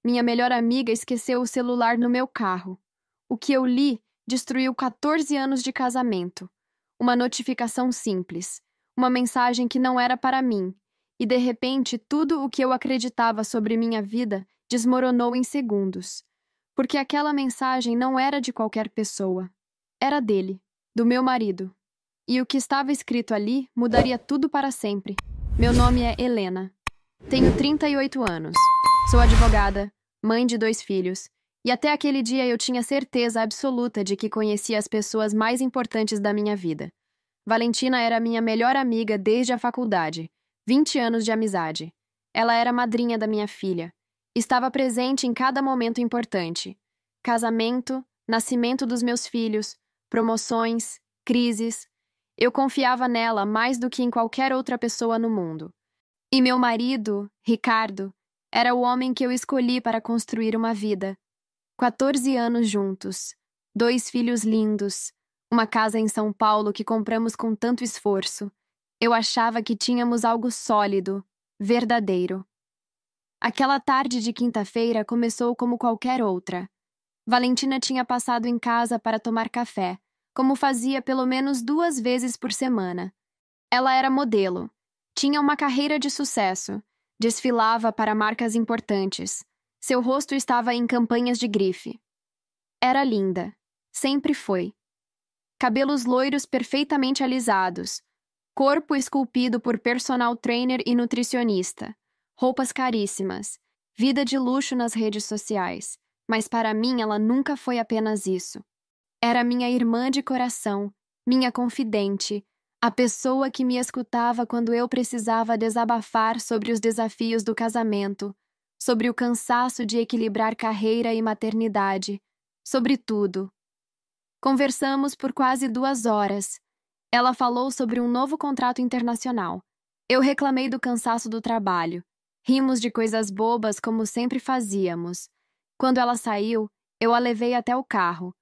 Minha melhor amiga esqueceu o celular no meu carro. O que eu li destruiu 14 anos de casamento. Uma notificação simples. Uma mensagem que não era para mim. E de repente, tudo o que eu acreditava sobre minha vida desmoronou em segundos. Porque aquela mensagem não era de qualquer pessoa. Era dele, do meu marido. E o que estava escrito ali mudaria tudo para sempre. Meu nome é Helena. Tenho 38 anos. Sou advogada, mãe de 2 filhos. E até aquele dia eu tinha certeza absoluta de que conhecia as pessoas mais importantes da minha vida. Valentina era minha melhor amiga desde a faculdade. 20 anos de amizade. Ela era madrinha da minha filha. Estava presente em cada momento importante. Casamento, nascimento dos meus filhos, promoções, crises. Eu confiava nela mais do que em qualquer outra pessoa no mundo. E meu marido, Ricardo, era o homem que eu escolhi para construir uma vida. 14 anos juntos, 2 filhos lindos, uma casa em São Paulo que compramos com tanto esforço. Eu achava que tínhamos algo sólido, verdadeiro. Aquela tarde de quinta-feira começou como qualquer outra. Valentina tinha passado em casa para tomar café, como fazia pelo menos 2 vezes por semana. Ela era modelo, tinha uma carreira de sucesso, desfilava para marcas importantes. Seu rosto estava em campanhas de grife. Era linda, sempre foi. Cabelos loiros perfeitamente alisados, corpo esculpido por personal trainer e nutricionista, roupas caríssimas, vida de luxo nas redes sociais, mas para mim ela nunca foi apenas isso. Era minha irmã de coração, minha confidente, a pessoa que me escutava quando eu precisava desabafar sobre os desafios do casamento, sobre o cansaço de equilibrar carreira e maternidade, sobre tudo. Conversamos por quase 2 horas. Ela falou sobre um novo contrato internacional. Eu reclamei do cansaço do trabalho. Rimos de coisas bobas como sempre fazíamos. Quando ela saiu, eu a levei até o carro.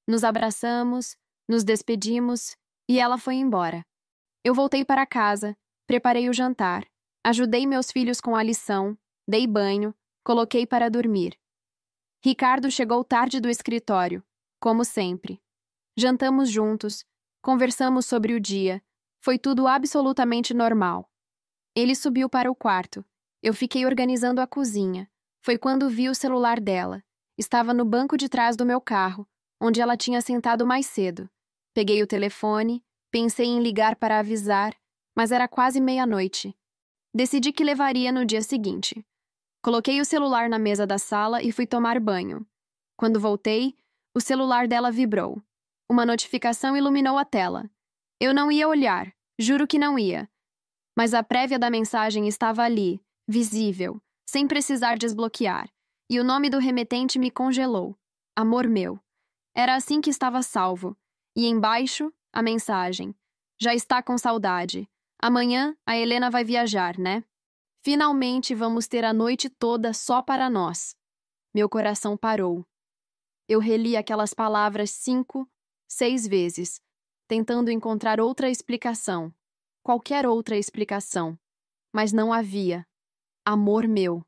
Nos abraçamos, nos despedimos e ela foi embora. Eu voltei para casa, preparei o jantar, ajudei meus filhos com a lição, dei banho, coloquei para dormir. Ricardo chegou tarde do escritório, como sempre. Jantamos juntos, conversamos sobre o dia. Foi tudo absolutamente normal. Ele subiu para o quarto. Eu fiquei organizando a cozinha. Foi quando vi o celular dela. Estava no banco de trás do meu carro, onde ela tinha sentado mais cedo. Peguei o telefone, pensei em ligar para avisar, mas era quase meia-noite. Decidi que levaria no dia seguinte. Coloquei o celular na mesa da sala e fui tomar banho. Quando voltei, o celular dela vibrou. Uma notificação iluminou a tela. Eu não ia olhar, juro que não ia. Mas a prévia da mensagem estava ali, visível, sem precisar desbloquear, e o nome do remetente me congelou. Amor meu. Era assim que estava salvo. E embaixo, a mensagem. Já está com saudade. Amanhã, a Helena vai viajar, né? Finalmente vamos ter a noite toda só para nós. Meu coração parou. Eu reli aquelas palavras 5, 6 vezes, tentando encontrar outra explicação. Qualquer outra explicação. Mas não havia. Amor meu.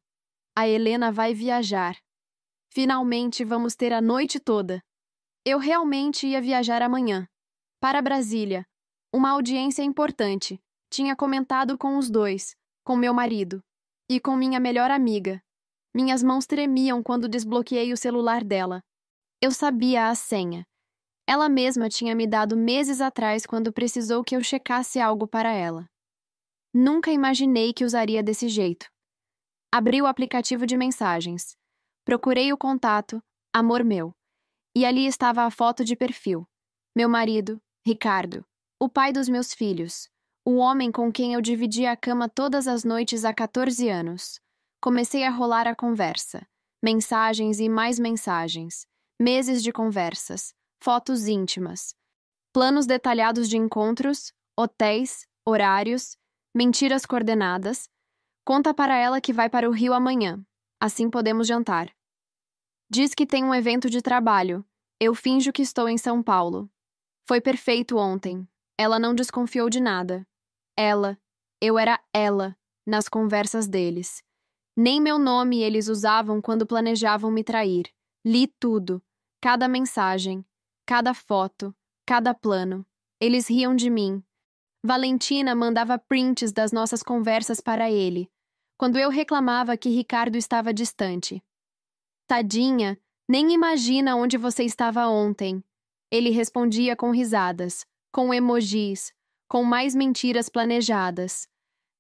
A Helena vai viajar. Finalmente vamos ter a noite toda. Eu realmente ia viajar amanhã. Para Brasília. Uma audiência importante. Tinha comentado com os 2, com meu marido. E com minha melhor amiga. Minhas mãos tremiam quando desbloqueei o celular dela. Eu sabia a senha. Ela mesma tinha me dado meses atrás quando precisou que eu checasse algo para ela. Nunca imaginei que usaria desse jeito. Abri o aplicativo de mensagens. Procurei o contato, amor meu. E ali estava a foto de perfil. Meu marido, Ricardo. O pai dos meus filhos. O homem com quem eu dividia a cama todas as noites há 14 anos. Comecei a rolar a conversa. Mensagens e mais mensagens. Meses de conversas. Fotos íntimas. Planos detalhados de encontros, hotéis, horários, mentiras coordenadas. Conta para ela que vai para o Rio amanhã. Assim podemos jantar. Diz que tem um evento de trabalho. Eu finjo que estou em São Paulo. Foi perfeito ontem. Ela não desconfiou de nada. Eu era ela, nas conversas deles. Nem meu nome eles usavam quando planejavam me trair. Li tudo, cada mensagem, cada foto, cada plano. Eles riam de mim. Valentina mandava prints das nossas conversas para ele, quando eu reclamava que Ricardo estava distante. Tadinha, nem imagina onde você estava ontem. Ele respondia com risadas, com emojis, com mais mentiras planejadas.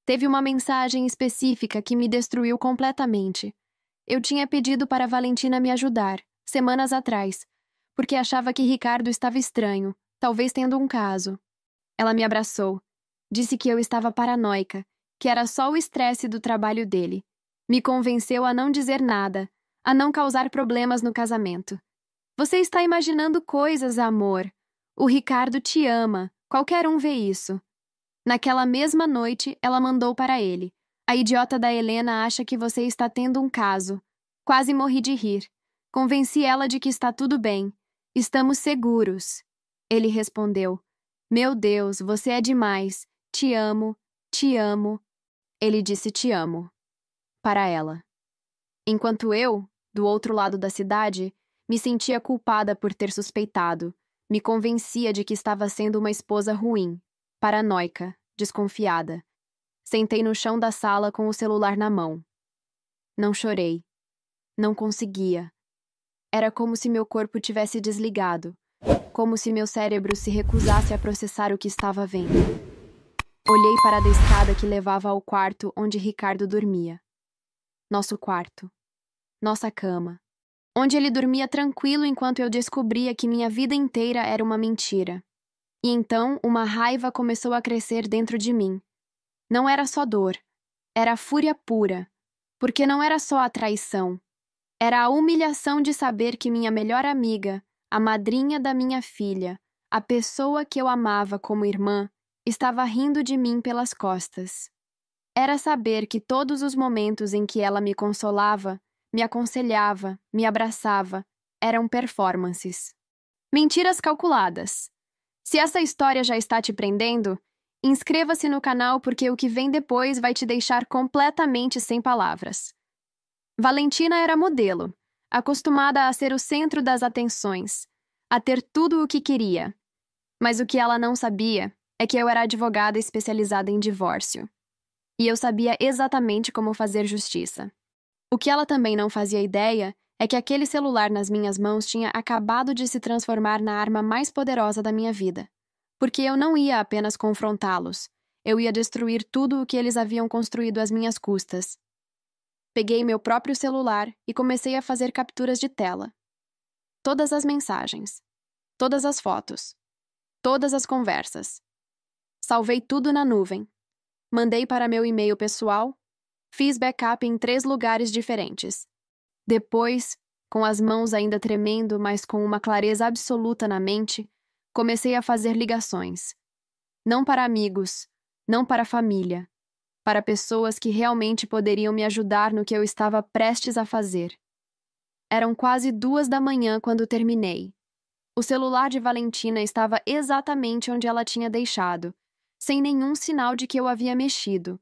Teve uma mensagem específica que me destruiu completamente. Eu tinha pedido para Valentina me ajudar, semanas atrás, porque achava que Ricardo estava estranho, talvez tendo um caso. Ela me abraçou. Disse que eu estava paranoica, que era só o estresse do trabalho dele. Me convenceu a não dizer nada, a não causar problemas no casamento. Você está imaginando coisas, amor. O Ricardo te ama, qualquer um vê isso. Naquela mesma noite, ela mandou para ele. A idiota da Helena acha que você está tendo um caso. Quase morri de rir. Convenci ela de que está tudo bem. Estamos seguros. Ele respondeu. Meu Deus, você é demais. Te amo, te amo. Ele disse te amo. Para ela. Enquanto eu, do outro lado da cidade, me sentia culpada por ter suspeitado. Me convencia de que estava sendo uma esposa ruim, paranoica, desconfiada. Sentei no chão da sala com o celular na mão. Não chorei. Não conseguia. Era como se meu corpo tivesse desligado, como se meu cérebro se recusasse a processar o que estava vendo. Olhei para a escada que levava ao quarto onde Ricardo dormia. Nosso quarto. Nossa cama. Onde ele dormia tranquilo enquanto eu descobria que minha vida inteira era uma mentira. E então uma raiva começou a crescer dentro de mim. Não era só dor. Era fúria pura. Porque não era só a traição. Era a humilhação de saber que minha melhor amiga, a madrinha da minha filha, a pessoa que eu amava como irmã, estava rindo de mim pelas costas. Era saber que todos os momentos em que ela me consolava, me aconselhava, me abraçava, eram performances. Mentiras calculadas. Se essa história já está te prendendo, inscreva-se no canal porque o que vem depois vai te deixar completamente sem palavras. Valentina era modelo, acostumada a ser o centro das atenções, a ter tudo o que queria. Mas o que ela não sabia é que eu era advogada especializada em divórcio. E eu sabia exatamente como fazer justiça. O que ela também não fazia ideia é que aquele celular nas minhas mãos tinha acabado de se transformar na arma mais poderosa da minha vida. Porque eu não ia apenas confrontá-los, eu ia destruir tudo o que eles haviam construído às minhas custas. Peguei meu próprio celular e comecei a fazer capturas de tela. Todas as mensagens, todas as fotos, todas as conversas. Salvei tudo na nuvem. Mandei para meu e-mail pessoal. Fiz backup em 3 lugares diferentes. Depois, com as mãos ainda tremendo, mas com uma clareza absoluta na mente, comecei a fazer ligações. Não para amigos, não para família, para pessoas que realmente poderiam me ajudar no que eu estava prestes a fazer. Eram quase 2 da manhã quando terminei. O celular de Valentina estava exatamente onde ela tinha deixado, sem nenhum sinal de que eu havia mexido.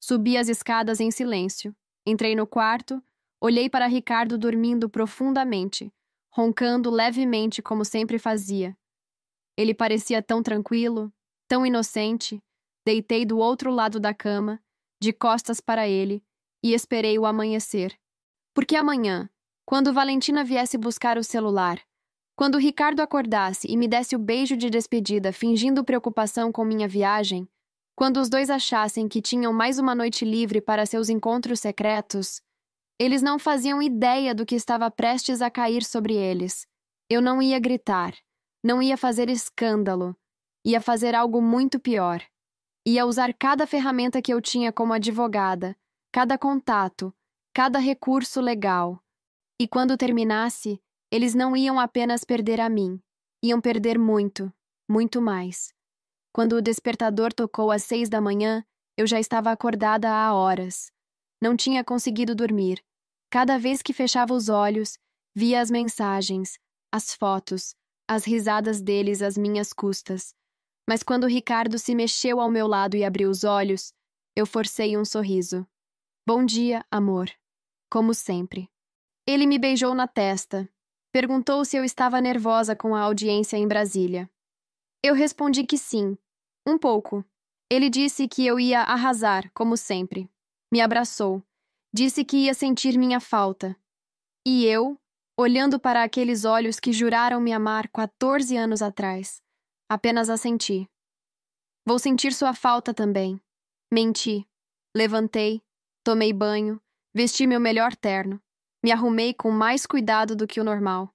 Subi as escadas em silêncio. Entrei no quarto, olhei para Ricardo dormindo profundamente, roncando levemente como sempre fazia. Ele parecia tão tranquilo, tão inocente. Deitei do outro lado da cama, de costas para ele, e esperei o amanhecer. Porque amanhã, quando Valentina viesse buscar o celular, quando Ricardo acordasse e me desse o beijo de despedida fingindo preocupação com minha viagem, quando os dois achassem que tinham mais uma noite livre para seus encontros secretos, eles não faziam ideia do que estava prestes a cair sobre eles. Eu não ia gritar, não ia fazer escândalo, ia fazer algo muito pior. Ia usar cada ferramenta que eu tinha como advogada, cada contato, cada recurso legal. E quando terminasse, eles não iam apenas perder a mim, iam perder muito, muito mais. Quando o despertador tocou às 6 da manhã, eu já estava acordada há horas. Não tinha conseguido dormir. Cada vez que fechava os olhos, via as mensagens, as fotos, as risadas deles às minhas custas. Mas quando Ricardo se mexeu ao meu lado e abriu os olhos, eu forcei um sorriso. Bom dia, amor. Como sempre. Ele me beijou na testa. Perguntou se eu estava nervosa com a audiência em Brasília. Eu respondi que sim. Um pouco. Ele disse que eu ia arrasar, como sempre. Me abraçou. Disse que ia sentir minha falta. E eu, olhando para aqueles olhos que juraram me amar 14 anos atrás, apenas assenti. Vou sentir sua falta também. Menti. Levantei, tomei banho, vesti meu melhor terno. Me arrumei com mais cuidado do que o normal.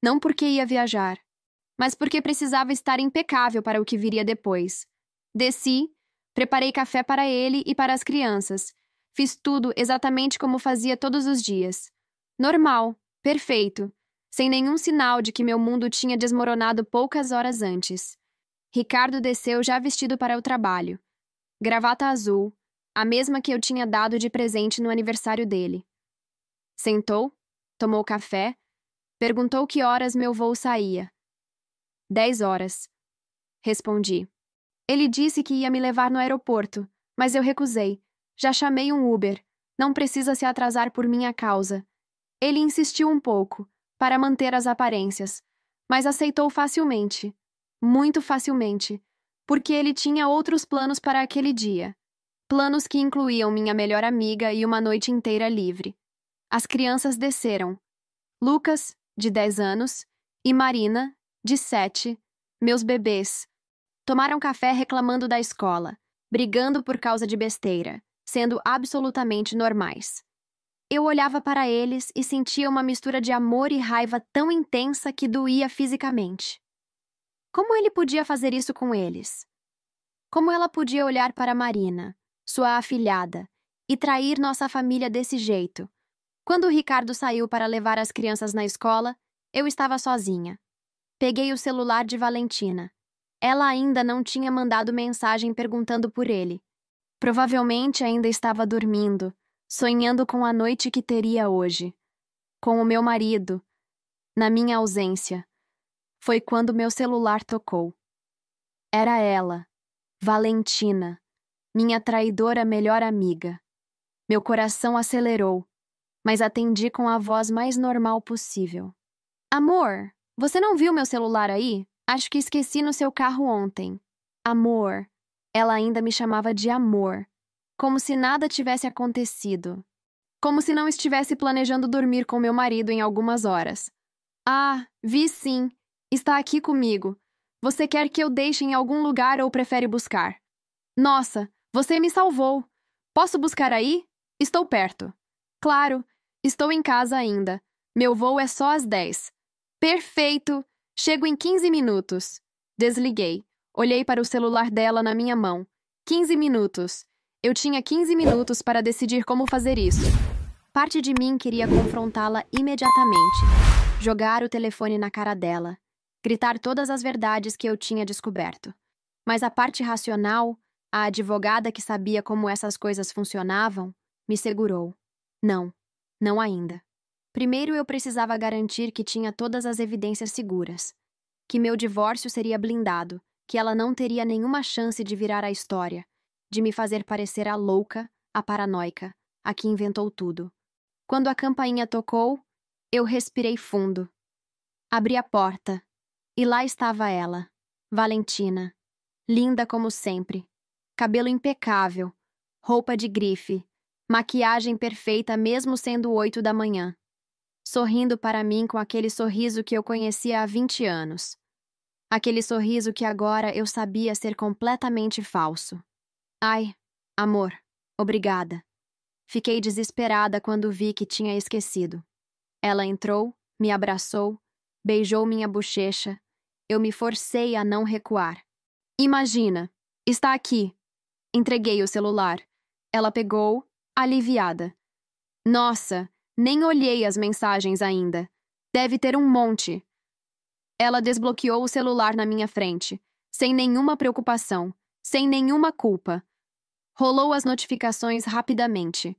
Não porque ia viajar, mas porque precisava estar impecável para o que viria depois. Desci, preparei café para ele e para as crianças. Fiz tudo exatamente como fazia todos os dias. Normal, perfeito, sem nenhum sinal de que meu mundo tinha desmoronado poucas horas antes. Ricardo desceu já vestido para o trabalho. Gravata azul, a mesma que eu tinha dado de presente no aniversário dele. Sentou, tomou café, perguntou que horas meu voo saía. 10 horas. Respondi. Ele disse que ia me levar no aeroporto, mas eu recusei. Já chamei um Uber. Não precisa se atrasar por minha causa. Ele insistiu um pouco, para manter as aparências, mas aceitou facilmente. Muito facilmente, porque ele tinha outros planos para aquele dia. Planos que incluíam minha melhor amiga e uma noite inteira livre. As crianças desceram. Lucas, de 10 anos, e Marina, de 7, meus bebês. Tomaram café reclamando da escola, brigando por causa de besteira, sendo absolutamente normais. Eu olhava para eles e sentia uma mistura de amor e raiva tão intensa que doía fisicamente. Como ele podia fazer isso com eles? Como ela podia olhar para Marina, sua afilhada, e trair nossa família desse jeito? Quando o Ricardo saiu para levar as crianças na escola, eu estava sozinha. Peguei o celular de Valentina. Ela ainda não tinha mandado mensagem perguntando por ele. Provavelmente ainda estava dormindo, sonhando com a noite que teria hoje. Com o meu marido, na minha ausência. Foi quando meu celular tocou. Era ela, Valentina, minha traidora melhor amiga. Meu coração acelerou, mas atendi com a voz mais normal possível. Amor, você não viu meu celular aí? Acho que esqueci no seu carro ontem. Amor. Ela ainda me chamava de amor, como se nada tivesse acontecido. Como se não estivesse planejando dormir com meu marido em algumas horas. Ah, vi sim. Está aqui comigo. Você quer que eu deixe em algum lugar ou prefere buscar? Nossa, você me salvou. Posso buscar aí? Estou perto. Claro, estou em casa ainda. Meu voo é só às 10. Perfeito! Chego em 15 minutos. Desliguei. Olhei para o celular dela na minha mão. 15 minutos. Eu tinha 15 minutos para decidir como fazer isso. Parte de mim queria confrontá-la imediatamente. Jogar o telefone na cara dela. Gritar todas as verdades que eu tinha descoberto. Mas a parte racional, a advogada que sabia como essas coisas funcionavam, me segurou. Não, não ainda. Primeiro eu precisava garantir que tinha todas as evidências seguras. Que meu divórcio seria blindado, que ela não teria nenhuma chance de virar a história, de me fazer parecer a louca, a paranoica, a que inventou tudo. Quando a campainha tocou, eu respirei fundo. Abri a porta. E lá estava ela, Valentina, linda como sempre, cabelo impecável, roupa de grife, maquiagem perfeita mesmo sendo 8 da manhã, sorrindo para mim com aquele sorriso que eu conhecia há 20 anos. Aquele sorriso que agora eu sabia ser completamente falso. Ai, amor, obrigada. Fiquei desesperada quando vi que tinha esquecido. Ela entrou, me abraçou, beijou minha bochecha. Eu me forcei a não recuar. Imagina, está aqui. Entreguei o celular. Ela pegou, aliviada. Nossa, nem olhei as mensagens ainda. Deve ter um monte. Ela desbloqueou o celular na minha frente, sem nenhuma preocupação, sem nenhuma culpa. Rolou as notificações rapidamente.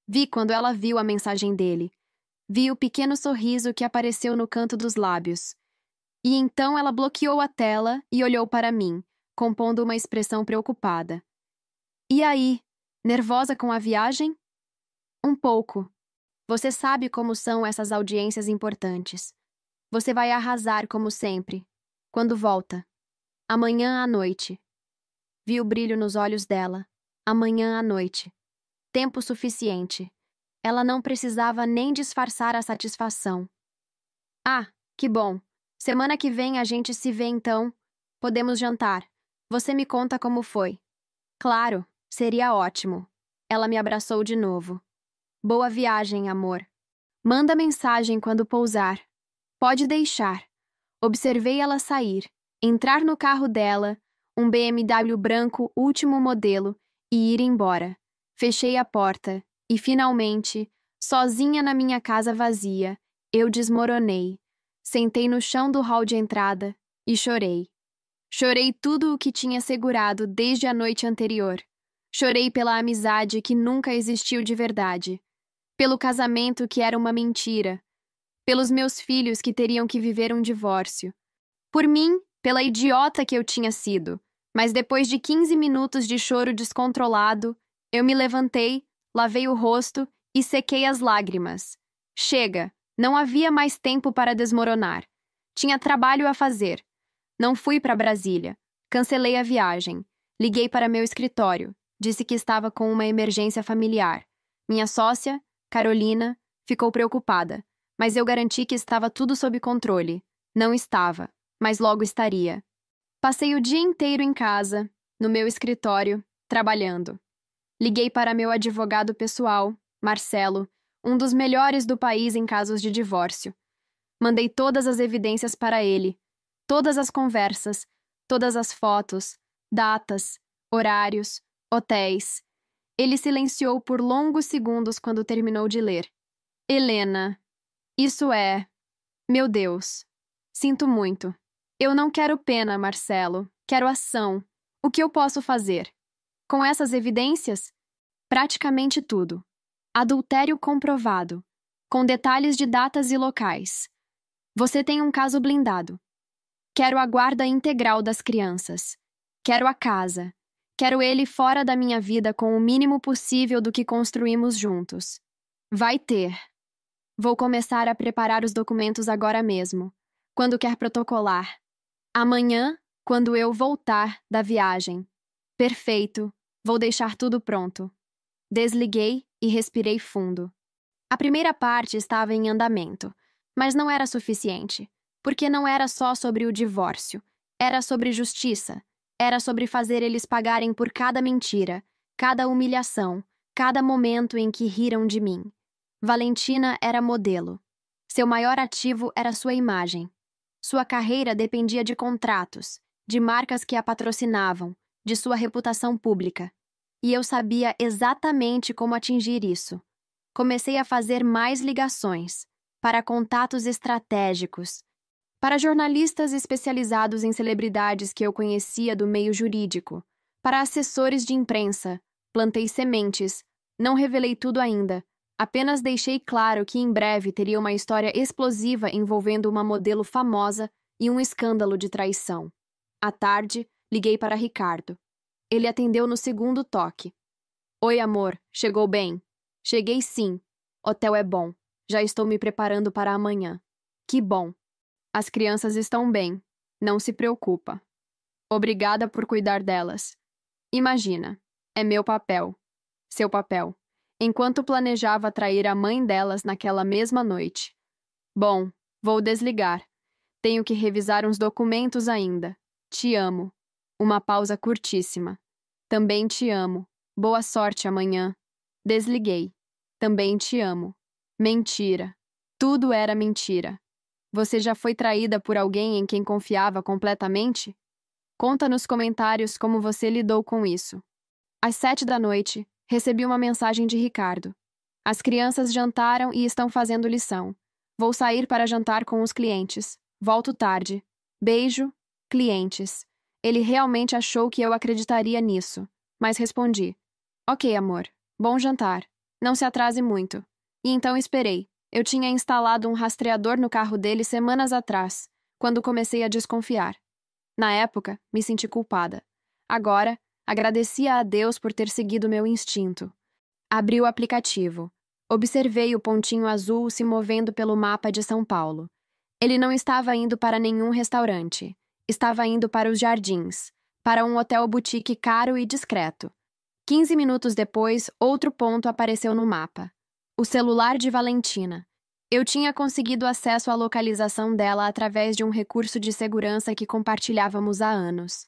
Vi quando ela viu a mensagem dele. Vi o pequeno sorriso que apareceu no canto dos lábios. E então ela bloqueou a tela e olhou para mim, compondo uma expressão preocupada. E aí, nervosa com a viagem? Um pouco. Você sabe como são essas audiências importantes. Você vai arrasar como sempre. Quando volta. Amanhã à noite. Vi o brilho nos olhos dela. Amanhã à noite. Tempo suficiente. Ela não precisava nem disfarçar a satisfação. Ah, que bom. Semana que vem a gente se vê então. Podemos jantar. Você me conta como foi. Claro, seria ótimo. Ela me abraçou de novo. Boa viagem, amor. Manda mensagem quando pousar. Pode deixar. Observei ela sair, entrar no carro dela, um BMW branco último modelo, e ir embora. Fechei a porta e, finalmente, sozinha na minha casa vazia, eu desmoronei. Sentei no chão do hall de entrada e chorei. Chorei tudo o que tinha segurado desde a noite anterior. Chorei pela amizade que nunca existiu de verdade. Pelo casamento que era uma mentira. Pelos meus filhos que teriam que viver um divórcio. Por mim, pela idiota que eu tinha sido. Mas depois de 15 minutos de choro descontrolado, eu me levantei, lavei o rosto e sequei as lágrimas. Chega, não havia mais tempo para desmoronar. Tinha trabalho a fazer. Não fui para Brasília. Cancelei a viagem. Liguei para meu escritório. Disse que estava com uma emergência familiar. Minha sócia, Carolina, ficou preocupada, mas eu garanti que estava tudo sob controle. Não estava, mas logo estaria. Passei o dia inteiro em casa, no meu escritório, trabalhando. Liguei para meu advogado pessoal, Marcelo, um dos melhores do país em casos de divórcio. Mandei todas as evidências para ele, todas as conversas, todas as fotos, datas, horários, hotéis. Ele silenciou por longos segundos quando terminou de ler. Helena, isso é... Meu Deus. Sinto muito. Eu não quero pena, Marcelo. Quero ação. O que eu posso fazer? Com essas evidências? Praticamente tudo. Adultério comprovado. Com detalhes de datas e locais. Você tem um caso blindado. Quero a guarda integral das crianças. Quero a casa. Quero ele fora da minha vida com o mínimo possível do que construímos juntos. Vai ter. Vou começar a preparar os documentos agora mesmo. Quando quer protocolar? Amanhã, quando eu voltar da viagem. Perfeito. Vou deixar tudo pronto. Desliguei e respirei fundo. A primeira parte estava em andamento, mas não era suficiente, porque não era só sobre o divórcio. Era sobre justiça. Era sobre fazer eles pagarem por cada mentira, cada humilhação, cada momento em que riram de mim. Valentina era modelo. Seu maior ativo era sua imagem. Sua carreira dependia de contratos, de marcas que a patrocinavam, de sua reputação pública. E eu sabia exatamente como atingir isso. Comecei a fazer mais ligações, para contatos estratégicos, para jornalistas especializados em celebridades que eu conhecia do meio jurídico, para assessores de imprensa, plantei sementes, não revelei tudo ainda, apenas deixei claro que em breve teria uma história explosiva envolvendo uma modelo famosa e um escândalo de traição. À tarde, liguei para Ricardo. Ele atendeu no segundo toque. Oi, amor, chegou bem? Cheguei sim. Hotel é bom. Já estou me preparando para amanhã. Que bom. As crianças estão bem. Não se preocupa. Obrigada por cuidar delas. Imagina, é meu papel. Seu papel. Enquanto planejava trair a mãe delas naquela mesma noite. Bom, vou desligar. Tenho que revisar uns documentos ainda. Te amo. Uma pausa curtíssima. Também te amo. Boa sorte amanhã. Desliguei. Também te amo. Mentira. Tudo era mentira. Você já foi traída por alguém em quem confiava completamente? Conta nos comentários como você lidou com isso. Às 7 da noite, recebi uma mensagem de Ricardo. As crianças jantaram e estão fazendo lição. Vou sair para jantar com os clientes. Volto tarde. Beijo, clientes. Ele realmente achou que eu acreditaria nisso, mas respondi. Ok, amor. Bom jantar. Não se atrase muito. E então esperei. Eu tinha instalado um rastreador no carro dele semanas atrás, quando comecei a desconfiar. Na época, me senti culpada. Agora, agradecia a Deus por ter seguido meu instinto. Abri o aplicativo. Observei o pontinho azul se movendo pelo mapa de São Paulo. Ele não estava indo para nenhum restaurante. Estava indo para os jardins, para um hotel boutique caro e discreto. 15 minutos depois, outro ponto apareceu no mapa. O celular de Valentina. Eu tinha conseguido acesso à localização dela através de um recurso de segurança que compartilhávamos há anos.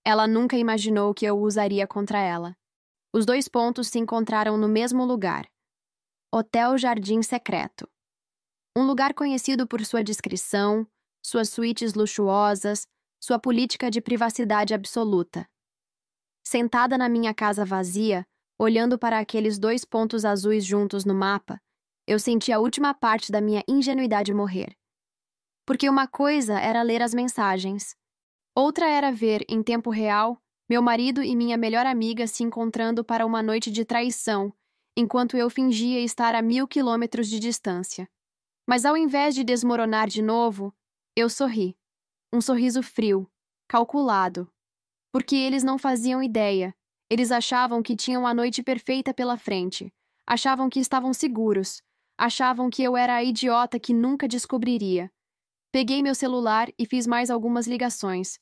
Ela nunca imaginou que eu o usaria contra ela. Os dois pontos se encontraram no mesmo lugar. Hotel Jardim Secreto. Um lugar conhecido por sua discrição, suas suítes luxuosas, sua política de privacidade absoluta. Sentada na minha casa vazia, olhando para aqueles dois pontos azuis juntos no mapa, eu senti a última parte da minha ingenuidade morrer. Porque uma coisa era ler as mensagens. Outra era ver, em tempo real, meu marido e minha melhor amiga se encontrando para uma noite de traição, enquanto eu fingia estar a 1000 quilômetros de distância. Mas ao invés de desmoronar de novo, eu sorri. Um sorriso frio, calculado. Porque eles não faziam ideia. Eles achavam que tinham a noite perfeita pela frente. Achavam que estavam seguros. Achavam que eu era a idiota que nunca descobriria. Peguei meu celular e fiz mais algumas ligações.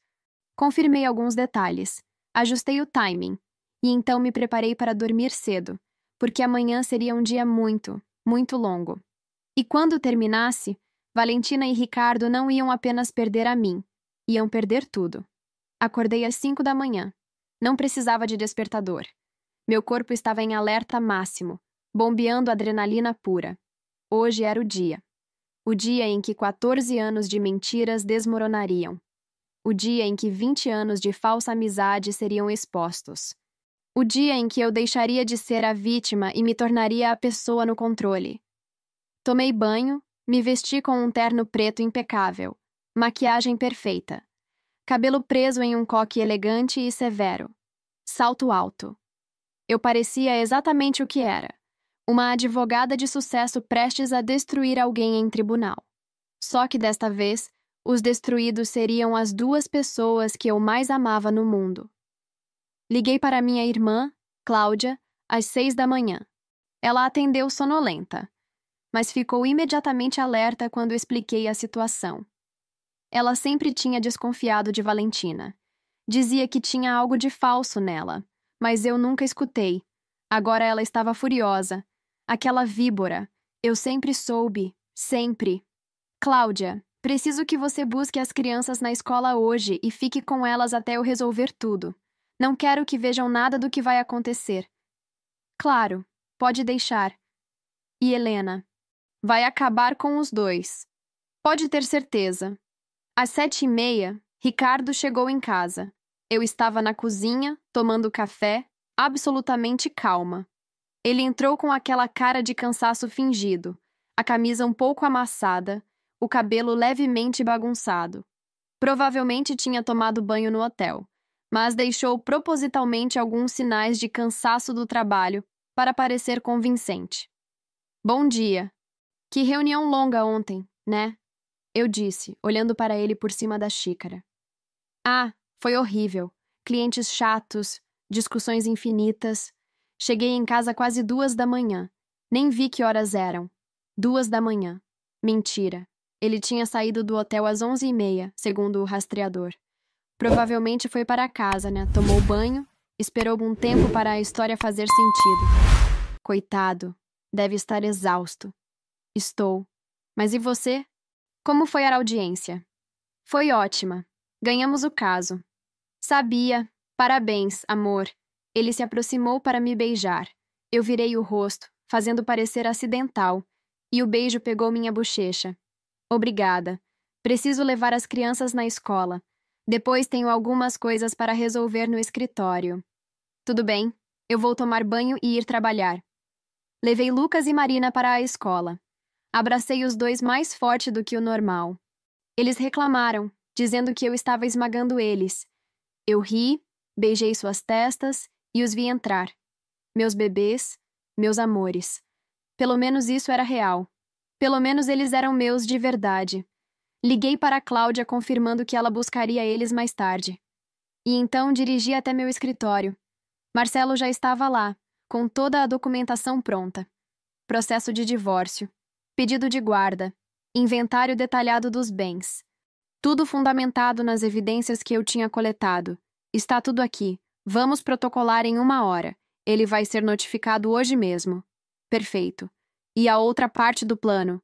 Confirmei alguns detalhes. Ajustei o timing. E então me preparei para dormir cedo, porque amanhã seria um dia muito, muito longo. E quando terminasse, Valentina e Ricardo não iam apenas perder a mim, iam perder tudo. Acordei às 5 da manhã. Não precisava de despertador. Meu corpo estava em alerta máximo, bombeando adrenalina pura. Hoje era o dia. O dia em que 14 anos de mentiras desmoronariam. O dia em que 20 anos de falsa amizade seriam expostos. O dia em que eu deixaria de ser a vítima e me tornaria a pessoa no controle. Tomei banho, me vesti com um terno preto impecável, maquiagem perfeita, cabelo preso em um coque elegante e severo, salto alto. Eu parecia exatamente o que era, uma advogada de sucesso prestes a destruir alguém em tribunal. Só que desta vez, os destruídos seriam as duas pessoas que eu mais amava no mundo. Liguei para minha irmã, Cláudia, às 6 da manhã. Ela atendeu sonolenta, mas ficou imediatamente alerta quando expliquei a situação. Ela sempre tinha desconfiado de Valentina. Dizia que tinha algo de falso nela, mas eu nunca escutei. Agora ela estava furiosa. Aquela víbora. Eu sempre soube. Sempre. Cláudia, preciso que você busque as crianças na escola hoje e fique com elas até eu resolver tudo. Não quero que vejam nada do que vai acontecer. Claro, pode deixar. E Helena? Vai acabar com os dois. Pode ter certeza. Às 7h30, Ricardo chegou em casa. Eu estava na cozinha, tomando café, absolutamente calma. Ele entrou com aquela cara de cansaço fingido, a camisa um pouco amassada, o cabelo levemente bagunçado. Provavelmente tinha tomado banho no hotel, mas deixou propositalmente alguns sinais de cansaço do trabalho para parecer convincente. Bom dia. Que reunião longa ontem, né? Eu disse, olhando para ele por cima da xícara. Ah, foi horrível. Clientes chatos, discussões infinitas. Cheguei em casa quase 2 da manhã. Nem vi que horas eram. 2 da manhã. Mentira. Ele tinha saído do hotel às 11h30, segundo o rastreador. Provavelmente foi para casa, né? Tomou banho, esperou um tempo para a história fazer sentido. Coitado. Deve estar exausto. Estou. Mas e você? Como foi a audiência? Foi ótima. Ganhamos o caso. Sabia. Parabéns, amor. Ele se aproximou para me beijar. Eu virei o rosto, fazendo parecer acidental, e o beijo pegou minha bochecha. Obrigada. Preciso levar as crianças na escola. Depois tenho algumas coisas para resolver no escritório. Tudo bem. Eu vou tomar banho e ir trabalhar. Levei Lucas e Marina para a escola. Abracei os dois mais forte do que o normal. Eles reclamaram, dizendo que eu estava esmagando eles. Eu ri, beijei suas testas e os vi entrar. Meus bebês, meus amores. Pelo menos isso era real. Pelo menos eles eram meus de verdade. Liguei para a Cláudia confirmando que ela buscaria eles mais tarde. E então dirigi até meu escritório. Marcelo já estava lá, com toda a documentação pronta. processo de divórcio, pedido de guarda, inventário detalhado dos bens. Tudo fundamentado nas evidências que eu tinha coletado. Está tudo aqui. Vamos protocolar em 1 hora. Ele vai ser notificado hoje mesmo. Perfeito. E a outra parte do plano?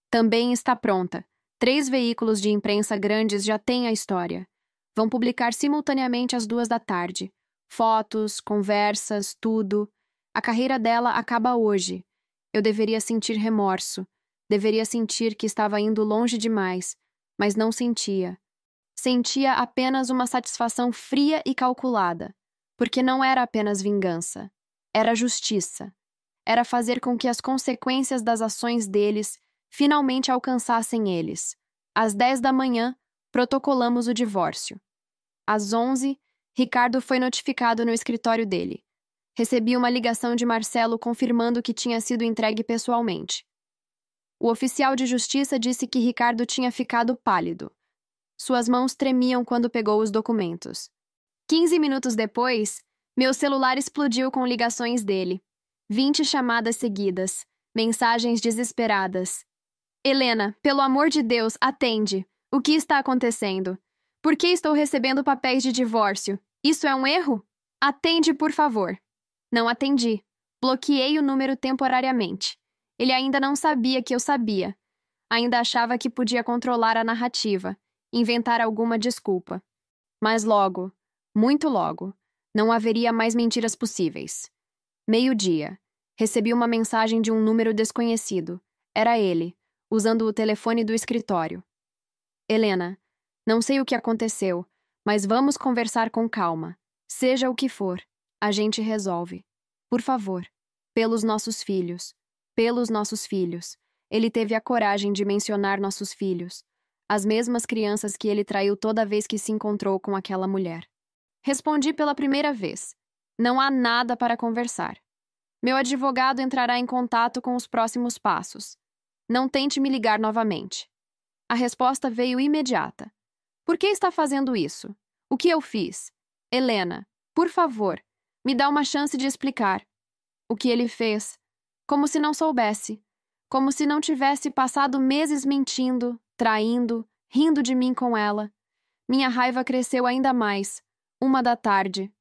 Também está pronta. 3 veículos de imprensa grandes já têm a história. Vão publicar simultaneamente às 2 da tarde. Fotos, conversas, tudo. A carreira dela acaba hoje. Eu deveria sentir remorso. Deveria sentir que estava indo longe demais, mas não sentia. Sentia apenas uma satisfação fria e calculada, porque não era apenas vingança. Era justiça. Era fazer com que as consequências das ações deles finalmente alcançassem eles. Às 10 da manhã, protocolamos o divórcio. Às 11, Ricardo foi notificado no escritório dele. Recebi uma ligação de Marcelo confirmando que tinha sido entregue pessoalmente. O oficial de justiça disse que Ricardo tinha ficado pálido. Suas mãos tremiam quando pegou os documentos. 15 minutos depois, meu celular explodiu com ligações dele. 20 chamadas seguidas, mensagens desesperadas. Helena, pelo amor de Deus, atende. O que está acontecendo? Por que estou recebendo papéis de divórcio? Isso é um erro? Atende, por favor. Não atendi. Bloqueei o número temporariamente. Ele ainda não sabia que eu sabia. Ainda achava que podia controlar a narrativa, inventar alguma desculpa. Mas logo, muito logo, não haveria mais mentiras possíveis. 12:00. Recebi uma mensagem de um número desconhecido. Era ele, usando o telefone do escritório. Helena, não sei o que aconteceu, mas vamos conversar com calma. Seja o que for, a gente resolve. Por favor, pelos nossos filhos. Pelos nossos filhos. Ele teve a coragem de mencionar nossos filhos. As mesmas crianças que ele traiu toda vez que se encontrou com aquela mulher. Respondi pela primeira vez. Não há nada para conversar. Meu advogado entrará em contato com os próximos passos. Não tente me ligar novamente. A resposta veio imediata. Por que está fazendo isso? O que eu fiz? Helena, por favor, me dá uma chance de explicar. O que ele fez? Como se não soubesse. Como se não tivesse passado meses mentindo, traindo, rindo de mim com ela. Minha raiva cresceu ainda mais. 1 da tarde.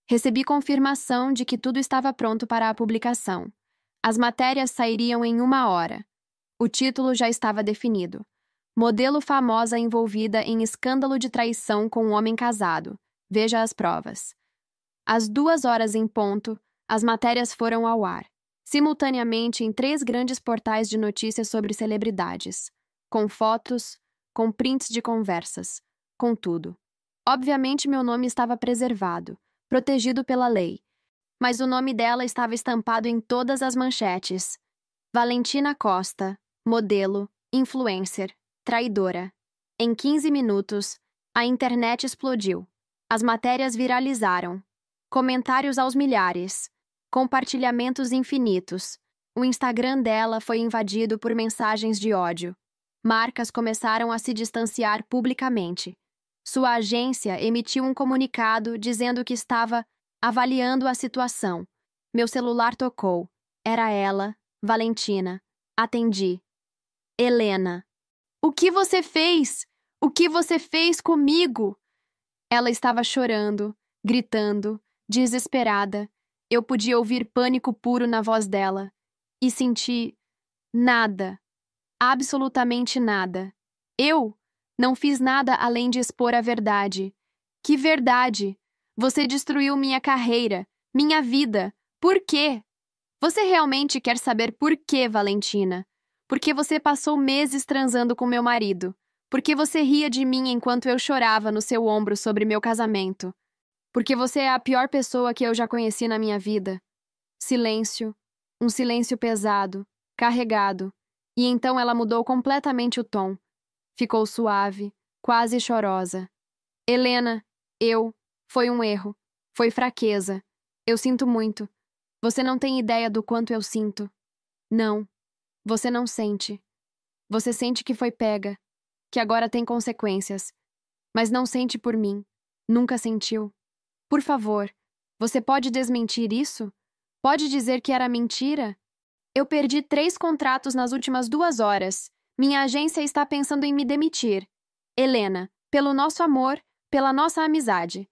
Recebi confirmação de que tudo estava pronto para a publicação. As matérias sairiam em 1 hora. O título já estava definido. Modelo famosa envolvida em escândalo de traição com um homem casado. Veja as provas. Às 2 horas em ponto, as matérias foram ao ar. Simultaneamente em 3 grandes portais de notícias sobre celebridades. Com fotos, com prints de conversas, com tudo. Obviamente meu nome estava preservado, protegido pela lei. Mas o nome dela estava estampado em todas as manchetes. Valentina Costa, modelo, influencer, traidora. Em 15 minutos, a internet explodiu. As matérias viralizaram. Comentários aos milhares. Compartilhamentos infinitos. O Instagram dela foi invadido por mensagens de ódio. Marcas começaram a se distanciar publicamente. Sua agência emitiu um comunicado dizendo que estava avaliando a situação. Meu celular tocou. Era ela, Valentina. Atendi. Helena. O que você fez? O que você fez comigo? Ela estava chorando, gritando, desesperada. Eu podia ouvir pânico puro na voz dela. E senti nada. Absolutamente nada. Eu não fiz nada além de expor a verdade. Que verdade? Você destruiu minha carreira, minha vida. Por quê? Você realmente quer saber por quê, Valentina? Porque você passou meses transando com meu marido. Porque você ria de mim enquanto eu chorava no seu ombro sobre meu casamento. Porque você é a pior pessoa que eu já conheci na minha vida. Silêncio. Um silêncio pesado, carregado. E então ela mudou completamente o tom. Ficou suave, quase chorosa. Helena, foi um erro. Foi fraqueza. Eu sinto muito. Você não tem ideia do quanto eu sinto. Não. Você não sente. Você sente que foi pega. Que agora tem consequências. Mas não sente por mim. Nunca sentiu. Por favor, você pode desmentir isso? Pode dizer que era mentira? Eu perdi 3 contratos nas últimas 2 horas. Minha agência está pensando em me demitir. Helena, pelo nosso amor, pela nossa amizade.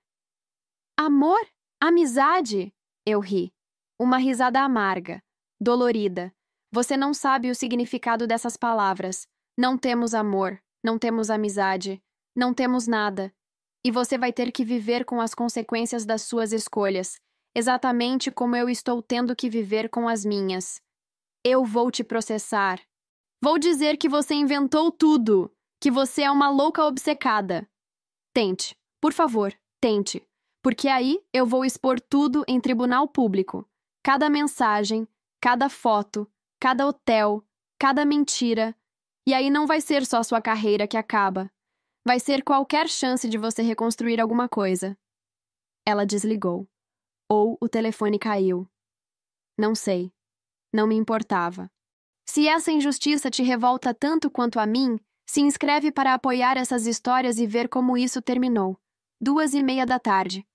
Amor? Amizade? Eu ri. Uma risada amarga, dolorida. Você não sabe o significado dessas palavras. Não temos amor, não temos amizade, não temos nada. E você vai ter que viver com as consequências das suas escolhas, exatamente como eu estou tendo que viver com as minhas. Eu vou te processar. Vou dizer que você inventou tudo, que você é uma louca obcecada. Tente, por favor, tente, porque aí eu vou expor tudo em tribunal público. Cada mensagem, cada foto, cada hotel, cada mentira. E aí não vai ser só sua carreira que acaba. Vai ser qualquer chance de você reconstruir alguma coisa. Ela desligou. Ou o telefone caiu. Não sei. Não me importava. Se essa injustiça te revolta tanto quanto a mim, se inscreve para apoiar essas histórias e ver como isso terminou. 2:30 da tarde.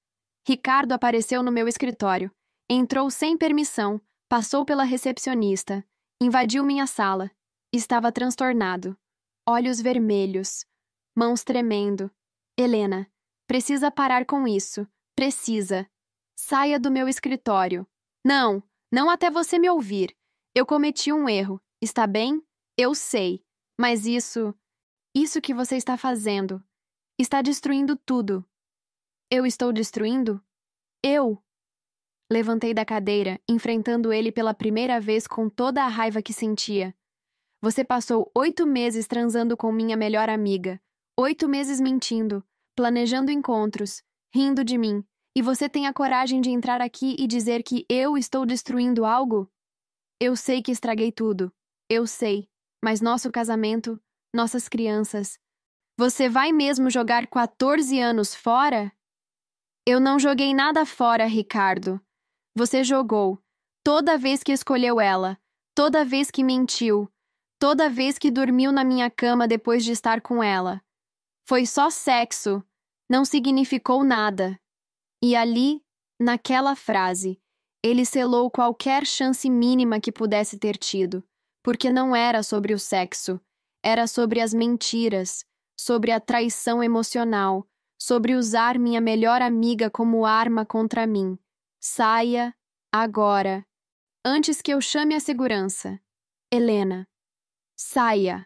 Ricardo apareceu no meu escritório. Entrou sem permissão, passou pela recepcionista, invadiu minha sala. Estava transtornado. Olhos vermelhos. Mãos tremendo. Helena, precisa parar com isso. Precisa. Saia do meu escritório. Não, não até você me ouvir. Eu cometi um erro, está bem? Eu sei. Mas isso que você está fazendo, está destruindo tudo. Eu estou destruindo? Eu? Levantei da cadeira, enfrentando ele pela primeira vez com toda a raiva que sentia. Você passou 8 meses transando com minha melhor amiga, 8 meses mentindo, planejando encontros, rindo de mim, e você tem a coragem de entrar aqui e dizer que eu estou destruindo algo? Eu sei que estraguei tudo. Eu sei. Mas nosso casamento, nossas crianças. Você vai mesmo jogar 14 anos fora? Eu não joguei nada fora, Ricardo. Você jogou. Toda vez que escolheu ela. Toda vez que mentiu. Toda vez que dormiu na minha cama depois de estar com ela. Foi só sexo. Não significou nada. E ali, naquela frase, ele selou qualquer chance mínima que pudesse ter tido, porque não era sobre o sexo, era sobre as mentiras, sobre a traição emocional, sobre usar minha melhor amiga como arma contra mim. Saia, agora, antes que eu chame a segurança. Helena. Saia.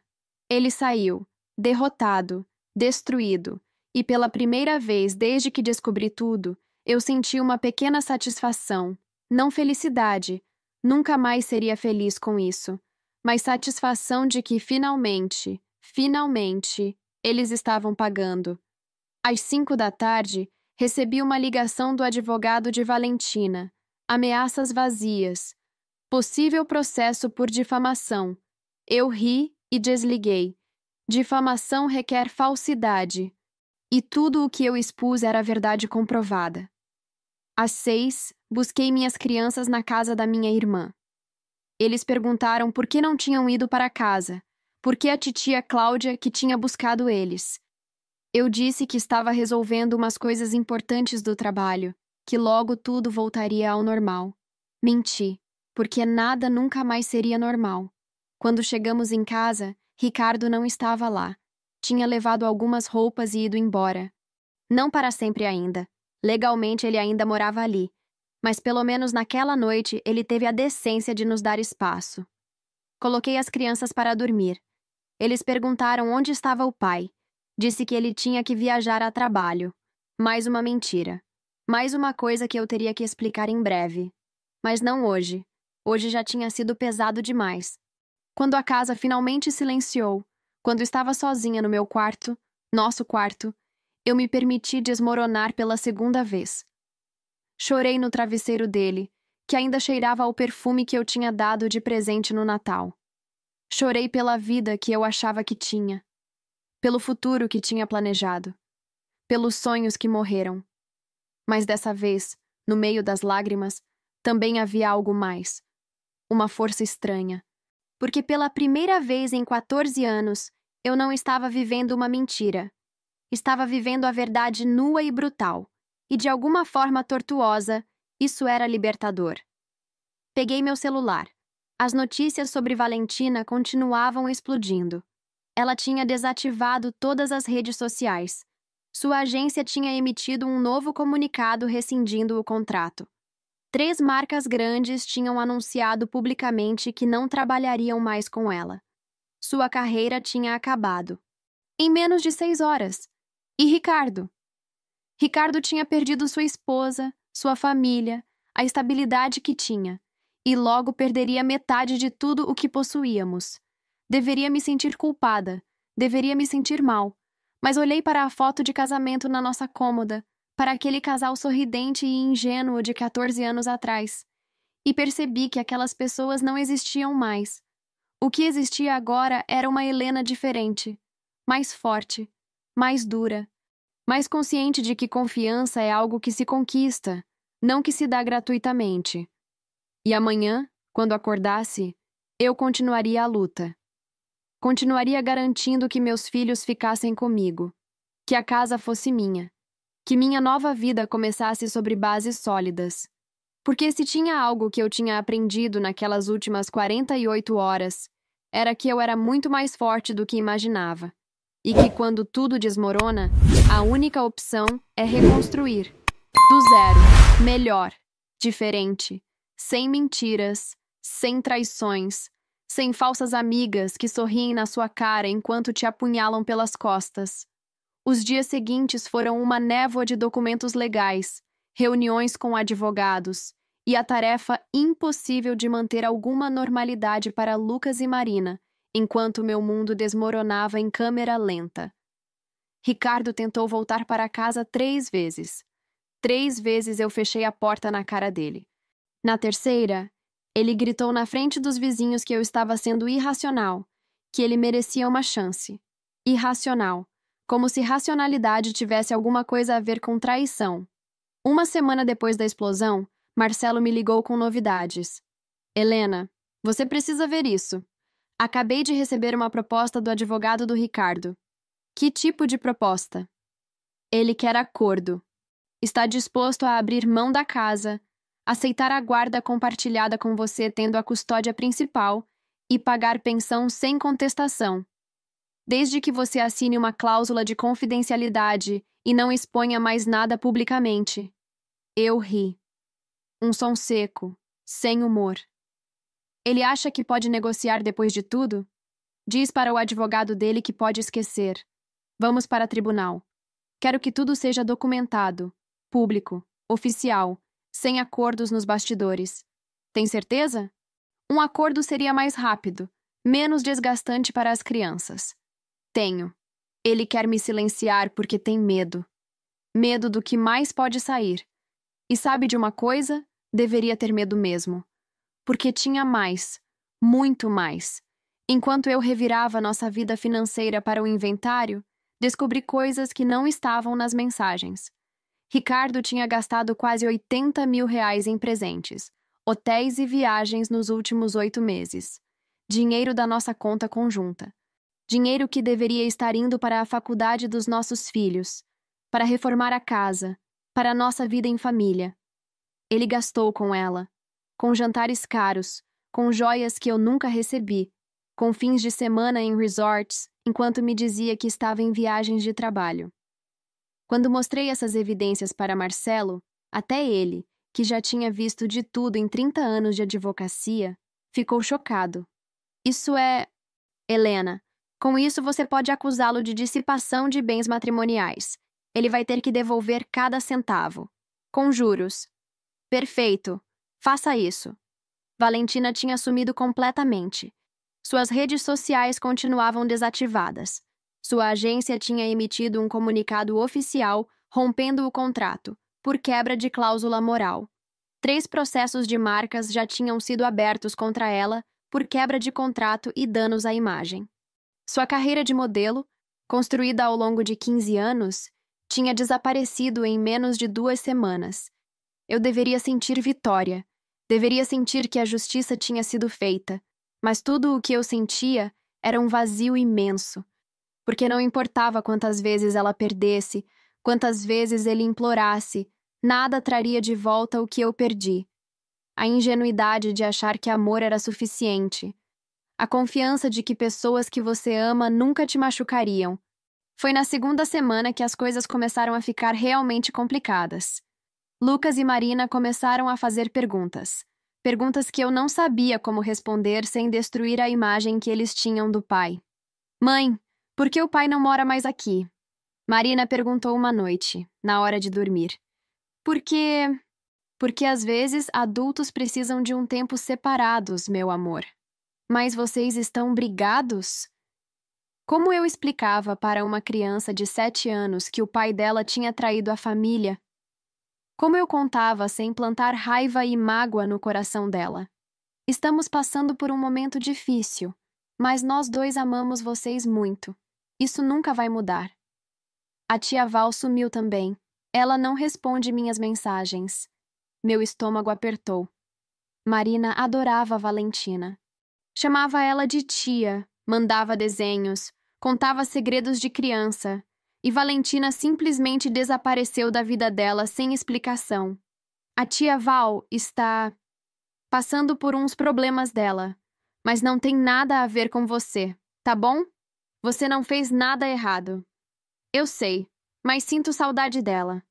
Ele saiu, derrotado, destruído, e pela primeira vez desde que descobri tudo, eu senti uma pequena satisfação. Não felicidade, nunca mais seria feliz com isso, mas satisfação de que finalmente, eles estavam pagando. Às 5 da tarde, recebi uma ligação do advogado de Valentina. Ameaças vazias. Possível processo por difamação. Eu ri e desliguei. Difamação requer falsidade. E tudo o que eu expus era verdade comprovada. Às 6, busquei minhas crianças na casa da minha irmã. Eles perguntaram por que não tinham ido para casa, por que a titia Cláudia que tinha buscado eles. Eu disse que estava resolvendo umas coisas importantes do trabalho, que logo tudo voltaria ao normal. Menti, porque nada nunca mais seria normal. Quando chegamos em casa, Ricardo não estava lá. Tinha levado algumas roupas e ido embora. Não para sempre ainda. Legalmente ele ainda morava ali, mas pelo menos naquela noite ele teve a decência de nos dar espaço. Coloquei as crianças para dormir. Eles perguntaram onde estava o pai. Disse que ele tinha que viajar a trabalho. Mais uma mentira. Mais uma coisa que eu teria que explicar em breve. Mas não hoje. Hoje já tinha sido pesado demais. Quando a casa finalmente silenciou, quando estava sozinha no meu quarto, nosso quarto, eu me permiti desmoronar pela segunda vez. Chorei no travesseiro dele, que ainda cheirava ao perfume que eu tinha dado de presente no Natal. Chorei pela vida que eu achava que tinha, pelo futuro que tinha planejado, pelos sonhos que morreram. Mas dessa vez, no meio das lágrimas, também havia algo mais. Uma força estranha. Porque pela primeira vez em 14 anos, eu não estava vivendo uma mentira. Estava vivendo a verdade nua e brutal, e de alguma forma tortuosa, isso era libertador. Peguei meu celular. As notícias sobre Valentina continuavam explodindo. Ela tinha desativado todas as redes sociais. Sua agência tinha emitido um novo comunicado rescindindo o contrato. 3 marcas grandes tinham anunciado publicamente que não trabalhariam mais com ela. Sua carreira tinha acabado. Em menos de 6 horas. E Ricardo? Ricardo tinha perdido sua esposa, sua família, a estabilidade que tinha, e logo perderia metade de tudo o que possuíamos. Deveria me sentir culpada, deveria me sentir mal, mas olhei para a foto de casamento na nossa cômoda, para aquele casal sorridente e ingênuo de 14 anos atrás, e percebi que aquelas pessoas não existiam mais. O que existia agora era uma Helena diferente, mais forte, mais dura, mais consciente de que confiança é algo que se conquista, não que se dá gratuitamente. E amanhã, quando acordasse, eu continuaria a luta. Continuaria garantindo que meus filhos ficassem comigo, que a casa fosse minha, que minha nova vida começasse sobre bases sólidas. Porque se tinha algo que eu tinha aprendido naquelas últimas 48 horas, era que eu era muito mais forte do que imaginava. E que quando tudo desmorona, a única opção é reconstruir. Do zero, melhor, diferente, sem mentiras, sem traições, sem falsas amigas que sorriem na sua cara enquanto te apunhalam pelas costas. Os dias seguintes foram uma névoa de documentos legais, reuniões com advogados e a tarefa impossível de manter alguma normalidade para Lucas e Marina, enquanto meu mundo desmoronava em câmera lenta. Ricardo tentou voltar para casa 3 vezes. 3 vezes eu fechei a porta na cara dele. Na terceira, ele gritou na frente dos vizinhos que eu estava sendo irracional, que ele merecia uma chance. Irracional, como se racionalidade tivesse alguma coisa a ver com traição. Uma semana depois da explosão, Marcelo me ligou com novidades. Helena, você precisa ver isso. Acabei de receber uma proposta do advogado do Ricardo. Que tipo de proposta? Ele quer acordo. Está disposto a abrir mão da casa, aceitar a guarda compartilhada com você tendo a custódia principal e pagar pensão sem contestação. Desde que você assine uma cláusula de confidencialidade e não exponha mais nada publicamente. Eu ri. Um som seco, sem humor. Ele acha que pode negociar depois de tudo? Diz para o advogado dele que pode esquecer. Vamos para tribunal. Quero que tudo seja documentado, público, oficial, sem acordos nos bastidores. Tem certeza? Um acordo seria mais rápido, menos desgastante para as crianças. Tenho. Ele quer me silenciar porque tem medo. Medo do que mais pode sair. E sabe de uma coisa? Deveria ter medo mesmo. Porque tinha mais, muito mais. Enquanto eu revirava nossa vida financeira para o inventário, descobri coisas que não estavam nas mensagens. Ricardo tinha gastado quase 80 mil reais em presentes, hotéis e viagens nos últimos 8 meses. Dinheiro da nossa conta conjunta. Dinheiro que deveria estar indo para a faculdade dos nossos filhos, para reformar a casa, para a nossa vida em família. Ele gastou com ela, com jantares caros, com joias que eu nunca recebi, com fins de semana em resorts, enquanto me dizia que estava em viagens de trabalho. Quando mostrei essas evidências para Marcelo, até ele, que já tinha visto de tudo em 30 anos de advocacia, ficou chocado. Isso é... Helena, com isso você pode acusá-lo de dissipação de bens matrimoniais. Ele vai ter que devolver cada centavo. Com juros. Perfeito. Faça isso. Valentina tinha sumido completamente. Suas redes sociais continuavam desativadas. Sua agência tinha emitido um comunicado oficial rompendo o contrato, por quebra de cláusula moral. 3 processos de marcas já tinham sido abertos contra ela por quebra de contrato e danos à imagem. Sua carreira de modelo, construída ao longo de 15 anos, tinha desaparecido em menos de 2 semanas. Eu deveria sentir vitória. Deveria sentir que a justiça tinha sido feita, mas tudo o que eu sentia era um vazio imenso, porque não importava quantas vezes ela perdesse, quantas vezes ele implorasse, nada traria de volta o que eu perdi. A ingenuidade de achar que amor era suficiente. A confiança de que pessoas que você ama nunca te machucariam. Foi na segunda semana que as coisas começaram a ficar realmente complicadas. Lucas e Marina começaram a fazer perguntas. Perguntas que eu não sabia como responder sem destruir a imagem que eles tinham do pai. Mãe, por que o pai não mora mais aqui? Marina perguntou uma noite, na hora de dormir. Porque às vezes adultos precisam de um tempo separados, meu amor. Mas vocês estão brigados? Como eu explicava para uma criança de 7 anos que o pai dela tinha traído a família? Como eu contava sem plantar raiva e mágoa no coração dela? Estamos passando por um momento difícil, mas nós dois amamos vocês muito. Isso nunca vai mudar. A tia Val sumiu também. Ela não responde minhas mensagens. Meu estômago apertou. Marina adorava a Valentina. Chamava ela de tia, mandava desenhos, contava segredos de criança. E Valentina simplesmente desapareceu da vida dela sem explicação. A tia Val está passando por uns problemas dela, mas não tem nada a ver com você, tá bom? Você não fez nada errado. Eu sei, mas sinto saudade dela.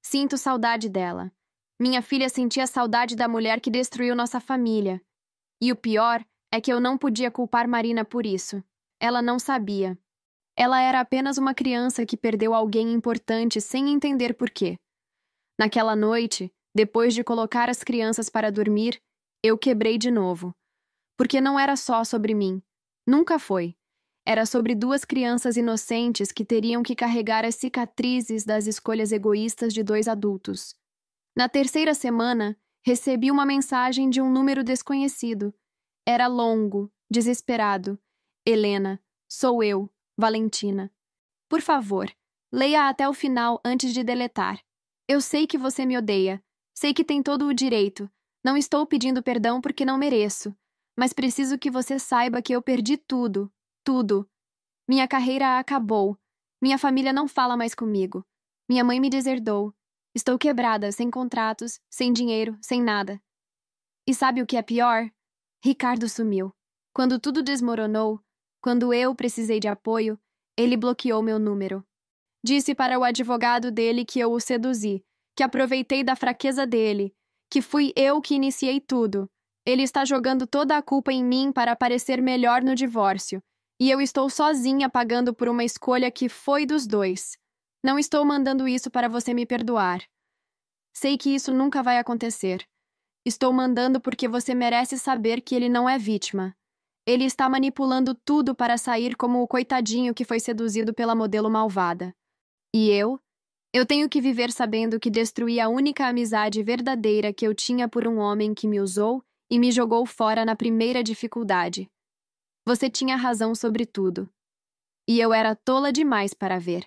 Sinto saudade dela. Minha filha sentia saudade da mulher que destruiu nossa família. E o pior é que eu não podia culpar Marina por isso. Ela não sabia. Ela era apenas uma criança que perdeu alguém importante sem entender por quê. Naquela noite, depois de colocar as crianças para dormir, eu quebrei de novo. Porque não era só sobre mim. Nunca foi. Era sobre duas crianças inocentes que teriam que carregar as cicatrizes das escolhas egoístas de dois adultos. Na terceira semana, recebi uma mensagem de um número desconhecido. Era longo, desesperado. Helena, sou eu, Valentina. Por favor, leia até o final antes de deletar. Eu sei que você me odeia. Sei que tem todo o direito. Não estou pedindo perdão porque não mereço. Mas preciso que você saiba que eu perdi tudo. Tudo. Minha carreira acabou. Minha família não fala mais comigo. Minha mãe me deserdou. Estou quebrada, sem contratos, sem dinheiro, sem nada. E sabe o que é pior? Ricardo sumiu. Quando tudo desmoronou, quando eu precisei de apoio, ele bloqueou meu número. Disse para o advogado dele que eu o seduzi, que aproveitei da fraqueza dele, que fui eu que iniciei tudo. Ele está jogando toda a culpa em mim para parecer melhor no divórcio. E eu estou sozinha pagando por uma escolha que foi dos dois. Não estou mandando isso para você me perdoar. Sei que isso nunca vai acontecer. Estou mandando porque você merece saber que ele não é vítima. Ele está manipulando tudo para sair como o coitadinho que foi seduzido pela modelo malvada. E eu? Eu tenho que viver sabendo que destruí a única amizade verdadeira que eu tinha por um homem que me usou e me jogou fora na primeira dificuldade. Você tinha razão sobre tudo. E eu era tola demais para ver.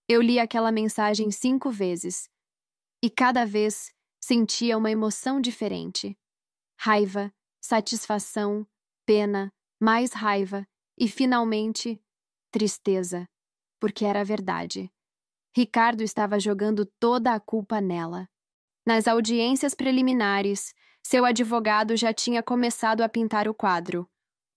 Eu li aquela mensagem 5 vezes. E cada vez sentia uma emoção diferente. Raiva, satisfação, pena, mais raiva e, finalmente, tristeza. Porque era verdade. Ricardo estava jogando toda a culpa nela. Nas audiências preliminares, seu advogado já tinha começado a pintar o quadro.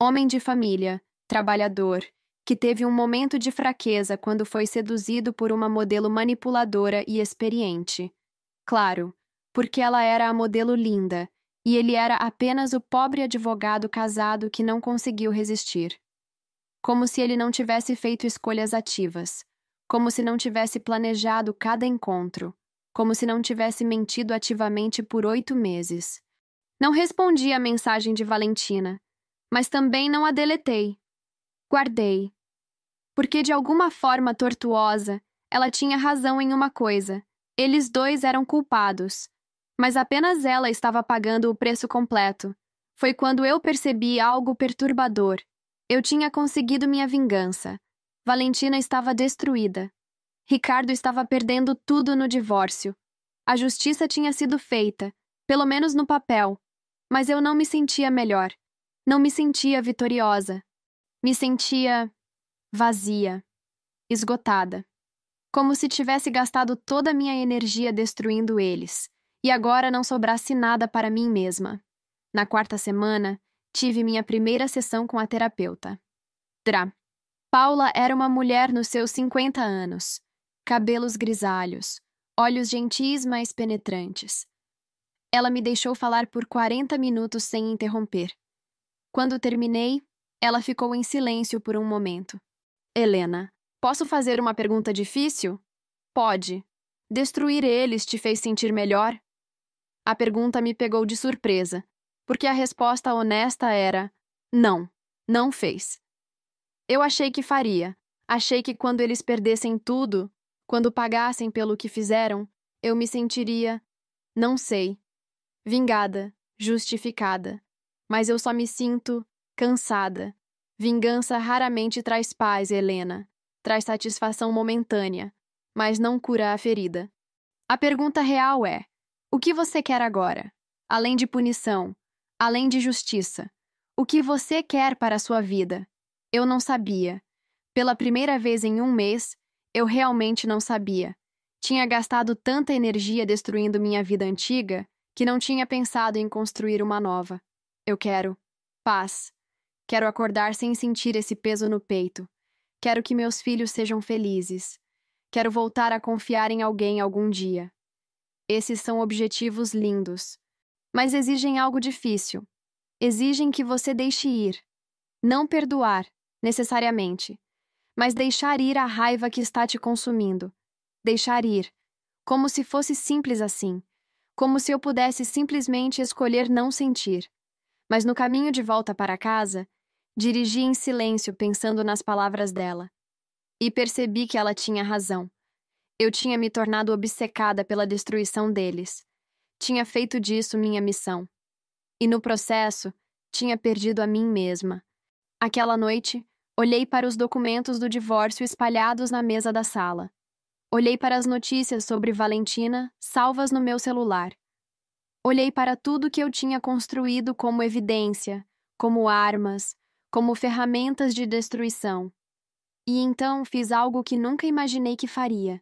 Homem de família, trabalhador, que teve um momento de fraqueza quando foi seduzido por uma modelo manipuladora e experiente. Claro, porque ela era a modelo linda, e ele era apenas o pobre advogado casado que não conseguiu resistir. Como se ele não tivesse feito escolhas ativas, como se não tivesse planejado cada encontro, como se não tivesse mentido ativamente por 8 meses. Não respondi à mensagem de Valentina, mas também não a deletei. Guardei. Porque de alguma forma tortuosa, ela tinha razão em uma coisa. Eles dois eram culpados. Mas apenas ela estava pagando o preço completo. Foi quando eu percebi algo perturbador. Eu tinha conseguido minha vingança. Valentina estava destruída. Ricardo estava perdendo tudo no divórcio. A justiça tinha sido feita, pelo menos no papel. Mas eu não me sentia melhor. Não me sentia vitoriosa. Me sentia vazia, esgotada. Como se tivesse gastado toda a minha energia destruindo eles. e agora não sobrasse nada para mim mesma. Na quarta semana, tive minha primeira sessão com a terapeuta. Paula era uma mulher nos seus 50 anos, cabelos grisalhos, olhos gentis mas penetrantes. Ela me deixou falar por 40 minutos sem interromper. Quando terminei, ela ficou em silêncio por um momento. Helena, posso fazer uma pergunta difícil? Pode. Destruir eles te fez sentir melhor? A pergunta me pegou de surpresa, porque a resposta honesta era: não, não fez. Eu achei que faria. Achei que quando eles perdessem tudo, quando pagassem pelo que fizeram, eu me sentiria, não sei, vingada, justificada. Mas eu só me sinto cansada. Vingança raramente traz paz, Helena. Traz satisfação momentânea, mas não cura a ferida. A pergunta real é: o que você quer agora? Além de punição, além de justiça. O que você quer para a sua vida? Eu não sabia. Pela primeira vez em um mês, eu realmente não sabia. Tinha gastado tanta energia destruindo minha vida antiga que não tinha pensado em construir uma nova. Eu quero paz. Quero acordar sem sentir esse peso no peito. Quero que meus filhos sejam felizes. Quero voltar a confiar em alguém algum dia. Esses são objetivos lindos, mas exigem algo difícil. Exigem que você deixe ir. Não perdoar, necessariamente, mas deixar ir a raiva que está te consumindo. Deixar ir, como se fosse simples assim, como se eu pudesse simplesmente escolher não sentir. Mas no caminho de volta para casa, dirigi em silêncio pensando nas palavras dela. E percebi que ela tinha razão. Eu tinha me tornado obcecada pela destruição deles. Tinha feito disso minha missão. E no processo, tinha perdido a mim mesma. Aquela noite, olhei para os documentos do divórcio espalhados na mesa da sala. Olhei para as notícias sobre Valentina, salvas no meu celular. Olhei para tudo que eu tinha construído como evidência, como armas, como ferramentas de destruição. E então fiz algo que nunca imaginei que faria.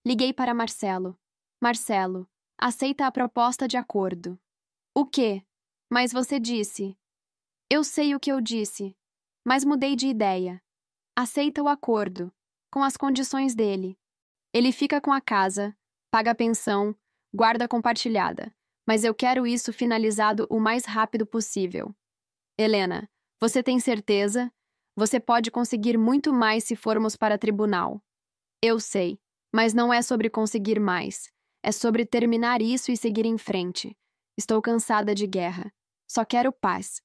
Liguei para Marcelo. Marcelo, aceita a proposta de acordo. O quê? Mas você disse. Eu sei o que eu disse, mas mudei de ideia. Aceita o acordo, com as condições dele. Ele fica com a casa, paga a pensão, guarda compartilhada, mas eu quero isso finalizado o mais rápido possível. Helena, você tem certeza? Você pode conseguir muito mais se formos para tribunal. Eu sei, mas não é sobre conseguir mais. É sobre terminar isso e seguir em frente. Estou cansada de guerra. Só quero paz.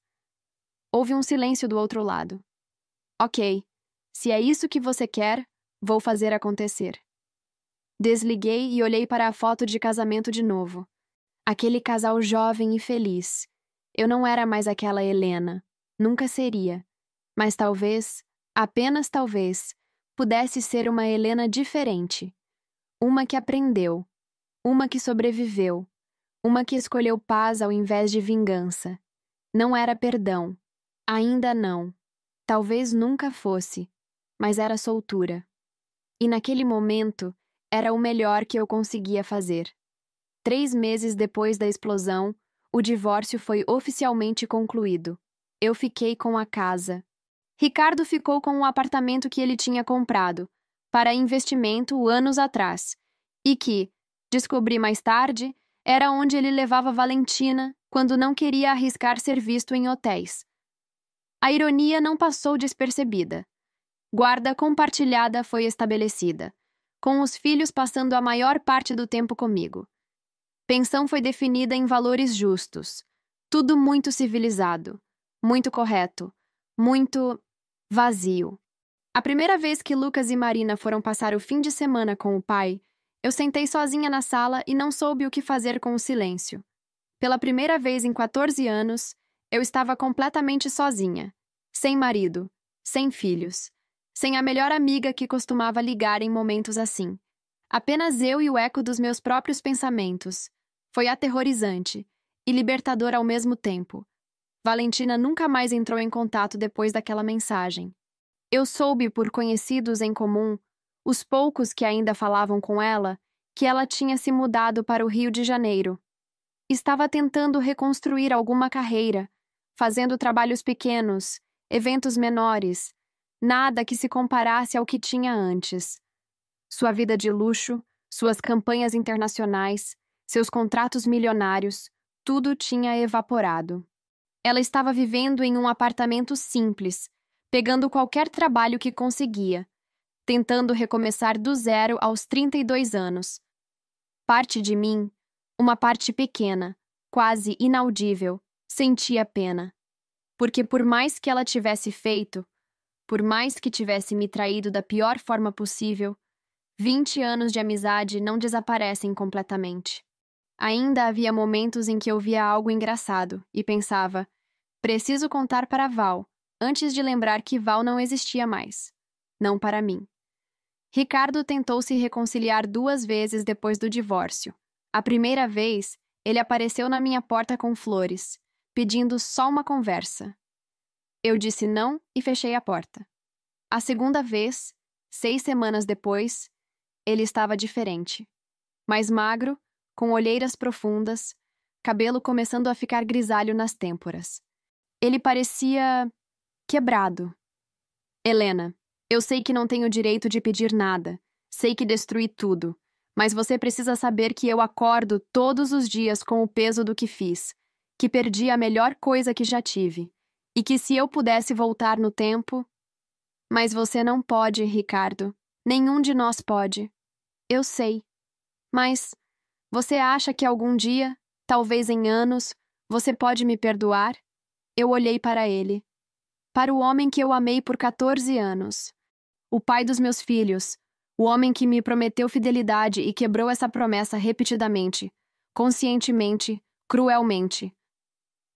Houve um silêncio do outro lado. Ok, se é isso que você quer, vou fazer acontecer. Desliguei e olhei para a foto de casamento de novo. Aquele casal jovem e feliz. Eu não era mais aquela Helena. Nunca seria. Mas talvez, apenas talvez, pudesse ser uma Helena diferente. Uma que aprendeu. Uma que sobreviveu. Uma que escolheu paz ao invés de vingança. Não era perdão. Ainda não. Talvez nunca fosse. Mas era soltura. E naquele momento, era o melhor que eu conseguia fazer. 3 meses depois da explosão, o divórcio foi oficialmente concluído. Eu fiquei com a casa. Ricardo ficou com o apartamento que ele tinha comprado, para investimento anos atrás, e que, descobri mais tarde, era onde ele levava Valentina quando não queria arriscar ser visto em hotéis. A ironia não passou despercebida. Guarda compartilhada foi estabelecida, com os filhos passando a maior parte do tempo comigo. Pensão foi definida em valores justos. Tudo muito civilizado, muito correto, muito vazio. A primeira vez que Lucas e Marina foram passar o fim de semana com o pai, eu sentei sozinha na sala e não soube o que fazer com o silêncio. Pela primeira vez em 14 anos, eu estava completamente sozinha, sem marido, sem filhos, sem a melhor amiga que costumava ligar em momentos assim. Apenas eu e o eco dos meus próprios pensamentos. Foi aterrorizante e libertador ao mesmo tempo. Valentina nunca mais entrou em contato depois daquela mensagem. Eu soube por conhecidos em comum, os poucos que ainda falavam com ela, que ela tinha se mudado para o Rio de Janeiro. Estava tentando reconstruir alguma carreira, fazendo trabalhos pequenos, eventos menores, nada que se comparasse ao que tinha antes. Sua vida de luxo, suas campanhas internacionais, seus contratos milionários, tudo tinha evaporado. Ela estava vivendo em um apartamento simples, pegando qualquer trabalho que conseguia, tentando recomeçar do zero aos 32 anos. Parte de mim, uma parte pequena, quase inaudível, sentia pena. Porque por mais que ela tivesse feito, por mais que tivesse me traído da pior forma possível, 20 anos de amizade não desaparecem completamente. Ainda havia momentos em que eu via algo engraçado e pensava, preciso contar para Val, antes de lembrar que Val não existia mais. Não para mim. Ricardo tentou se reconciliar 2 vezes depois do divórcio. A primeira vez, ele apareceu na minha porta com flores, pedindo só uma conversa. Eu disse não e fechei a porta. A segunda vez, 6 semanas depois, ele estava diferente. Mais magro, com olheiras profundas, cabelo começando a ficar grisalho nas têmporas. Ele parecia quebrado. Helena, eu sei que não tenho direito de pedir nada. Sei que destruí tudo. Mas você precisa saber que eu acordo todos os dias com o peso do que fiz. Que perdi a melhor coisa que já tive. E que se eu pudesse voltar no tempo... Mas você não pode, Ricardo. Nenhum de nós pode. Eu sei. Mas você acha que algum dia, talvez em anos, você pode me perdoar? Eu olhei para ele. Para o homem que eu amei por 14 anos. O pai dos meus filhos. O homem que me prometeu fidelidade e quebrou essa promessa repetidamente, conscientemente, cruelmente.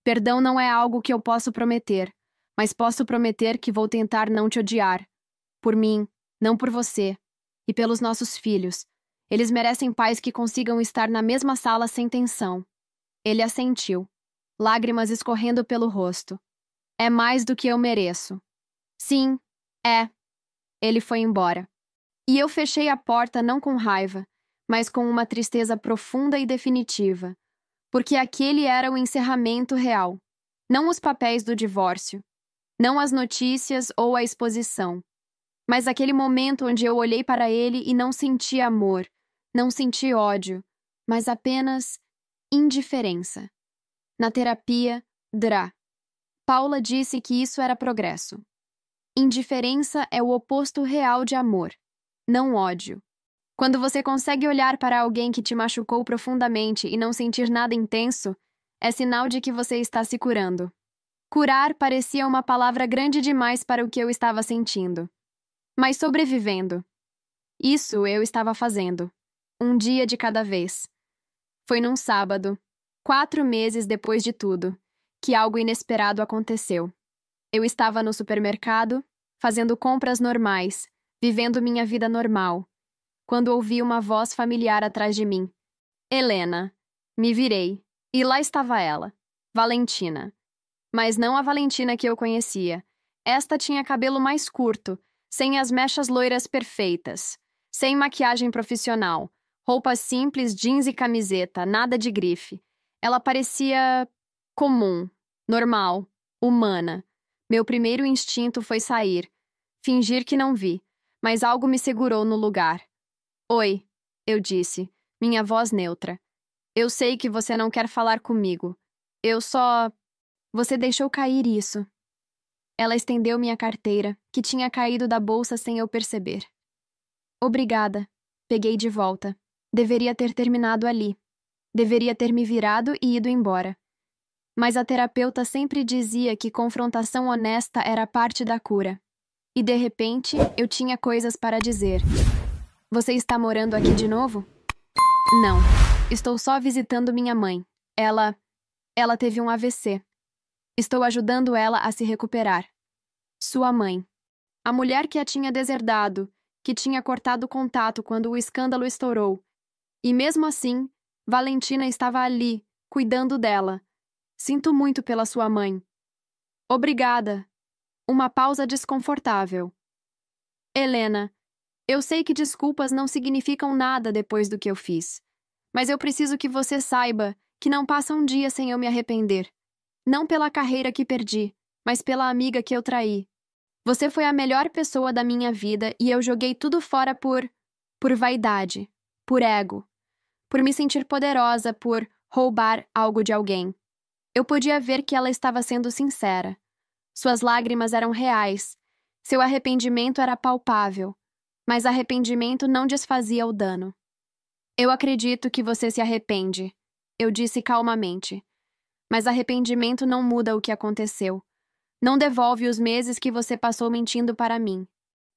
Perdão não é algo que eu posso prometer, mas posso prometer que vou tentar não te odiar. Por mim, não por você. E pelos nossos filhos. Eles merecem pais que consigam estar na mesma sala sem tensão. Ele assentiu, lágrimas escorrendo pelo rosto. É mais do que eu mereço. Sim, é. Ele foi embora. E eu fechei a porta não com raiva, mas com uma tristeza profunda e definitiva, porque aquele era o encerramento real, não os papéis do divórcio, não as notícias ou a exposição, mas aquele momento onde eu olhei para ele e não senti amor, não senti ódio, mas apenas indiferença. Na terapia, Paula disse que isso era progresso. Indiferença é o oposto real de amor. Não ódio. Quando você consegue olhar para alguém que te machucou profundamente e não sentir nada intenso, é sinal de que você está se curando. Curar parecia uma palavra grande demais para o que eu estava sentindo. Mas sobrevivendo. Isso eu estava fazendo. Um dia de cada vez. Foi num sábado, 4 meses depois de tudo, que algo inesperado aconteceu. Eu estava no supermercado, fazendo compras normais, vivendo minha vida normal, quando ouvi uma voz familiar atrás de mim. Helena. Me virei, e lá estava ela, Valentina. Mas não a Valentina que eu conhecia. Esta tinha cabelo mais curto, sem as mechas loiras perfeitas, sem maquiagem profissional, roupas simples, jeans e camiseta, nada de grife. Ela parecia comum, normal, humana. Meu primeiro instinto foi sair, fingir que não vi. Mas algo me segurou no lugar. Oi, eu disse, minha voz neutra. Eu sei que você não quer falar comigo. Eu só... Você deixou cair isso. Ela estendeu minha carteira, que tinha caído da bolsa sem eu perceber. Obrigada. Peguei de volta. Deveria ter terminado ali. Deveria ter me virado e ido embora. Mas a terapeuta sempre dizia que confrontação honesta era parte da cura. E de repente, eu tinha coisas para dizer. Você está morando aqui de novo? Não. Estou só visitando minha mãe. Ela teve um AVC. Estou ajudando ela a se recuperar. Sua mãe. A mulher que a tinha deserdado, que tinha cortado contato quando o escândalo estourou. E mesmo assim, Valentina estava ali, cuidando dela. Sinto muito pela sua mãe. Obrigada. Uma pausa desconfortável. Helena, eu sei que desculpas não significam nada depois do que eu fiz. Mas eu preciso que você saiba que não passa um dia sem eu me arrepender. Não pela carreira que perdi, mas pela amiga que eu traí. Você foi a melhor pessoa da minha vida e eu joguei tudo fora por vaidade, por ego, por me sentir poderosa, por roubar algo de alguém. Eu podia ver que ela estava sendo sincera. Suas lágrimas eram reais. Seu arrependimento era palpável. Mas arrependimento não desfazia o dano. Eu acredito que você se arrepende, eu disse calmamente. Mas arrependimento não muda o que aconteceu. Não devolve os meses que você passou mentindo para mim.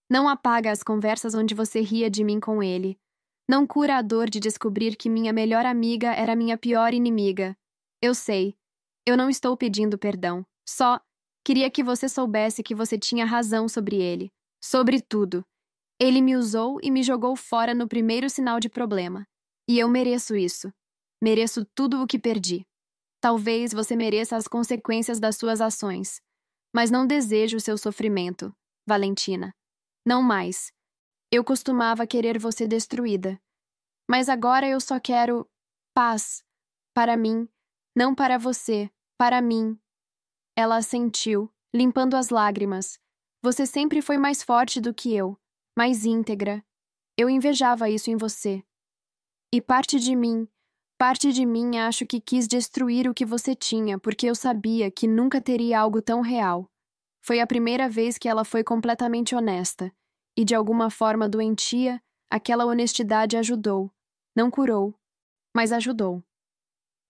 Não apaga as conversas onde você ria de mim com ele. Não cura a dor de descobrir que minha melhor amiga era minha pior inimiga. Eu sei. Eu não estou pedindo perdão. Só queria que você soubesse que você tinha razão sobre ele. Sobre tudo. Ele me usou e me jogou fora no primeiro sinal de problema. E eu mereço isso. Mereço tudo o que perdi. Talvez você mereça as consequências das suas ações. Mas não desejo o seu sofrimento, Valentina. Não mais. Eu costumava querer você destruída. Mas agora eu só quero paz. Para mim, não para você, para mim. Ela assentiu, limpando as lágrimas. Você sempre foi mais forte do que eu, mais íntegra. Eu invejava isso em você. E parte de mim acho que quis destruir o que você tinha, porque eu sabia que nunca teria algo tão real. Foi a primeira vez que ela foi completamente honesta, e de alguma forma doentia, aquela honestidade ajudou. Não curou, mas ajudou.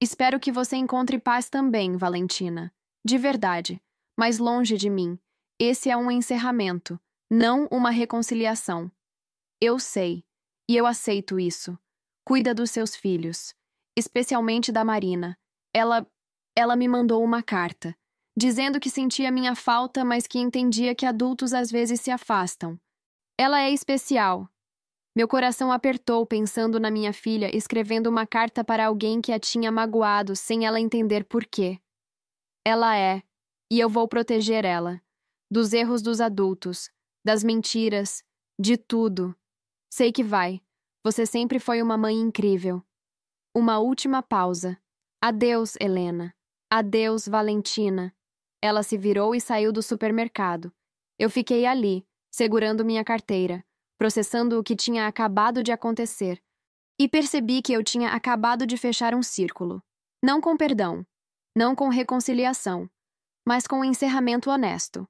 Espero que você encontre paz também, Valentina. De verdade, mas longe de mim. Esse é um encerramento, não uma reconciliação. Eu sei, e eu aceito isso. Cuida dos seus filhos, especialmente da Marina. Ela me mandou uma carta, dizendo que sentia minha falta, mas que entendia que adultos às vezes se afastam. Ela é especial. Meu coração apertou pensando na minha filha escrevendo uma carta para alguém que a tinha magoado sem ela entender por quê. Ela é, e eu vou proteger ela. Dos erros dos adultos, das mentiras, de tudo. Sei que vai. Você sempre foi uma mãe incrível. Uma última pausa. Adeus, Helena. Adeus, Valentina. Ela se virou e saiu do supermercado. Eu fiquei ali, segurando minha carteira, processando o que tinha acabado de acontecer. E percebi que eu tinha acabado de fechar um círculo. Não com perdão, não com reconciliação, mas com um encerramento honesto.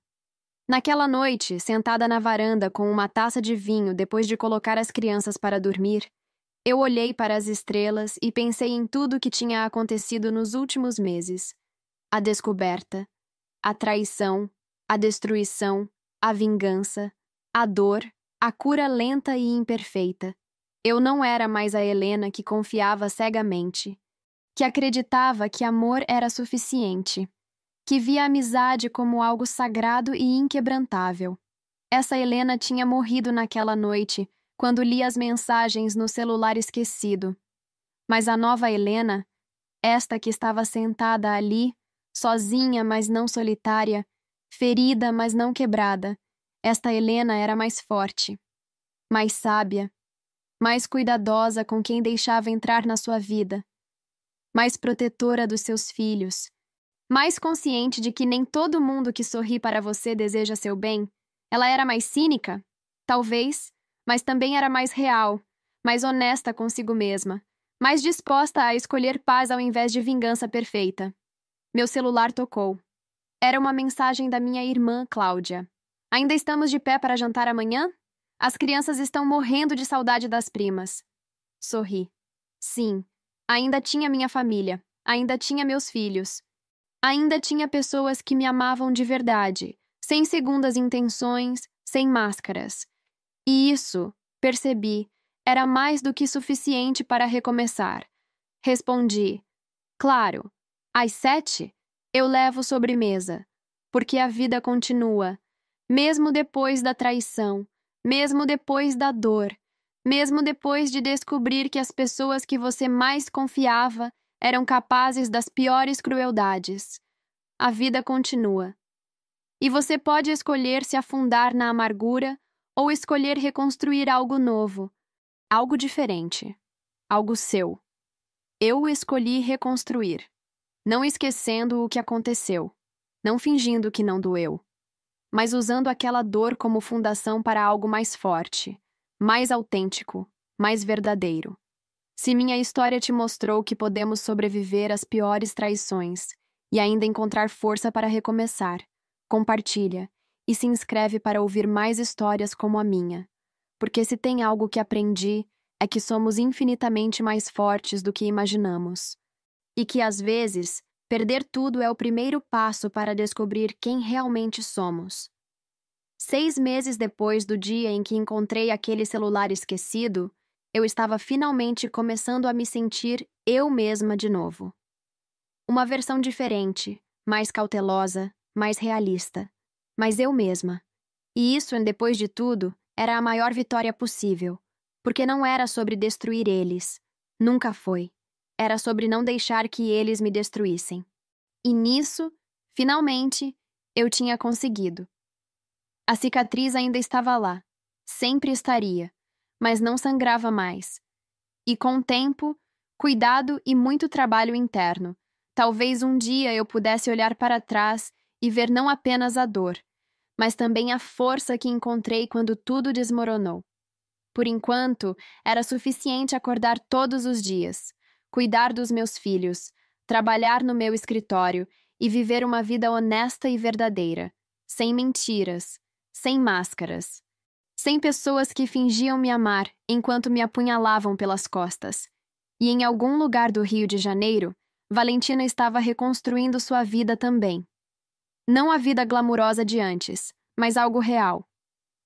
Naquela noite, sentada na varanda com uma taça de vinho depois de colocar as crianças para dormir, eu olhei para as estrelas e pensei em tudo o que tinha acontecido nos últimos meses. A descoberta, a traição, a destruição, a vingança, a dor, a cura lenta e imperfeita. Eu não era mais a Helena que confiava cegamente, que acreditava que amor era suficiente, que via a amizade como algo sagrado e inquebrantável. Essa Helena tinha morrido naquela noite, quando li as mensagens no celular esquecido. Mas a nova Helena, esta que estava sentada ali, sozinha, mas não solitária, ferida, mas não quebrada, esta Helena era mais forte, mais sábia, mais cuidadosa com quem deixava entrar na sua vida, mais protetora dos seus filhos, mais consciente de que nem todo mundo que sorri para você deseja seu bem. Ela era mais cínica? Talvez, mas também era mais real, mais honesta consigo mesma, mais disposta a escolher paz ao invés de vingança perfeita. Meu celular tocou. Era uma mensagem da minha irmã, Cláudia. Ainda estamos de pé para jantar amanhã? As crianças estão morrendo de saudade das primas. Sorri. Sim, ainda tinha minha família, ainda tinha meus filhos. Ainda tinha pessoas que me amavam de verdade, sem segundas intenções, sem máscaras. E isso, percebi, era mais do que suficiente para recomeçar. Respondi: claro, às 7 eu levo sobremesa, porque a vida continua, mesmo depois da traição, mesmo depois da dor, mesmo depois de descobrir que as pessoas que você mais confiava eram capazes das piores crueldades. A vida continua. E você pode escolher se afundar na amargura ou escolher reconstruir algo novo, algo diferente, algo seu. Eu escolhi reconstruir, não esquecendo o que aconteceu, não fingindo que não doeu, mas usando aquela dor como fundação para algo mais forte, mais autêntico, mais verdadeiro. Se minha história te mostrou que podemos sobreviver às piores traições e ainda encontrar força para recomeçar, compartilha e se inscreve para ouvir mais histórias como a minha. Porque se tem algo que aprendi, é que somos infinitamente mais fortes do que imaginamos. E que, às vezes, perder tudo é o primeiro passo para descobrir quem realmente somos. 6 meses depois do dia em que encontrei aquele celular esquecido, eu estava finalmente começando a me sentir eu mesma de novo. Uma versão diferente, mais cautelosa, mais realista. Mas eu mesma. E isso, depois de tudo, era a maior vitória possível. Porque não era sobre destruir eles. Nunca foi. Era sobre não deixar que eles me destruíssem. E nisso, finalmente, eu tinha conseguido. A cicatriz ainda estava lá. Sempre estaria. Mas não sangrava mais. E com o tempo, cuidado e muito trabalho interno, talvez um dia eu pudesse olhar para trás e ver não apenas a dor, mas também a força que encontrei quando tudo desmoronou. Por enquanto, era suficiente acordar todos os dias, cuidar dos meus filhos, trabalhar no meu escritório e viver uma vida honesta e verdadeira, sem mentiras, sem máscaras. Sem pessoas que fingiam me amar enquanto me apunhalavam pelas costas. E em algum lugar do Rio de Janeiro, Valentina estava reconstruindo sua vida também. Não a vida glamurosa de antes, mas algo real.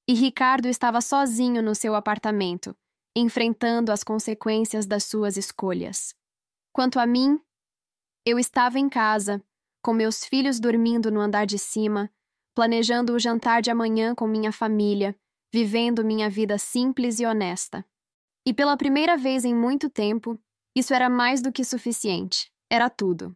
E Ricardo estava sozinho no seu apartamento, enfrentando as consequências das suas escolhas. Quanto a mim, eu estava em casa, com meus filhos dormindo no andar de cima, planejando o jantar de amanhã com minha família, vivendo minha vida simples e honesta. E pela primeira vez em muito tempo, isso era mais do que suficiente. Era tudo.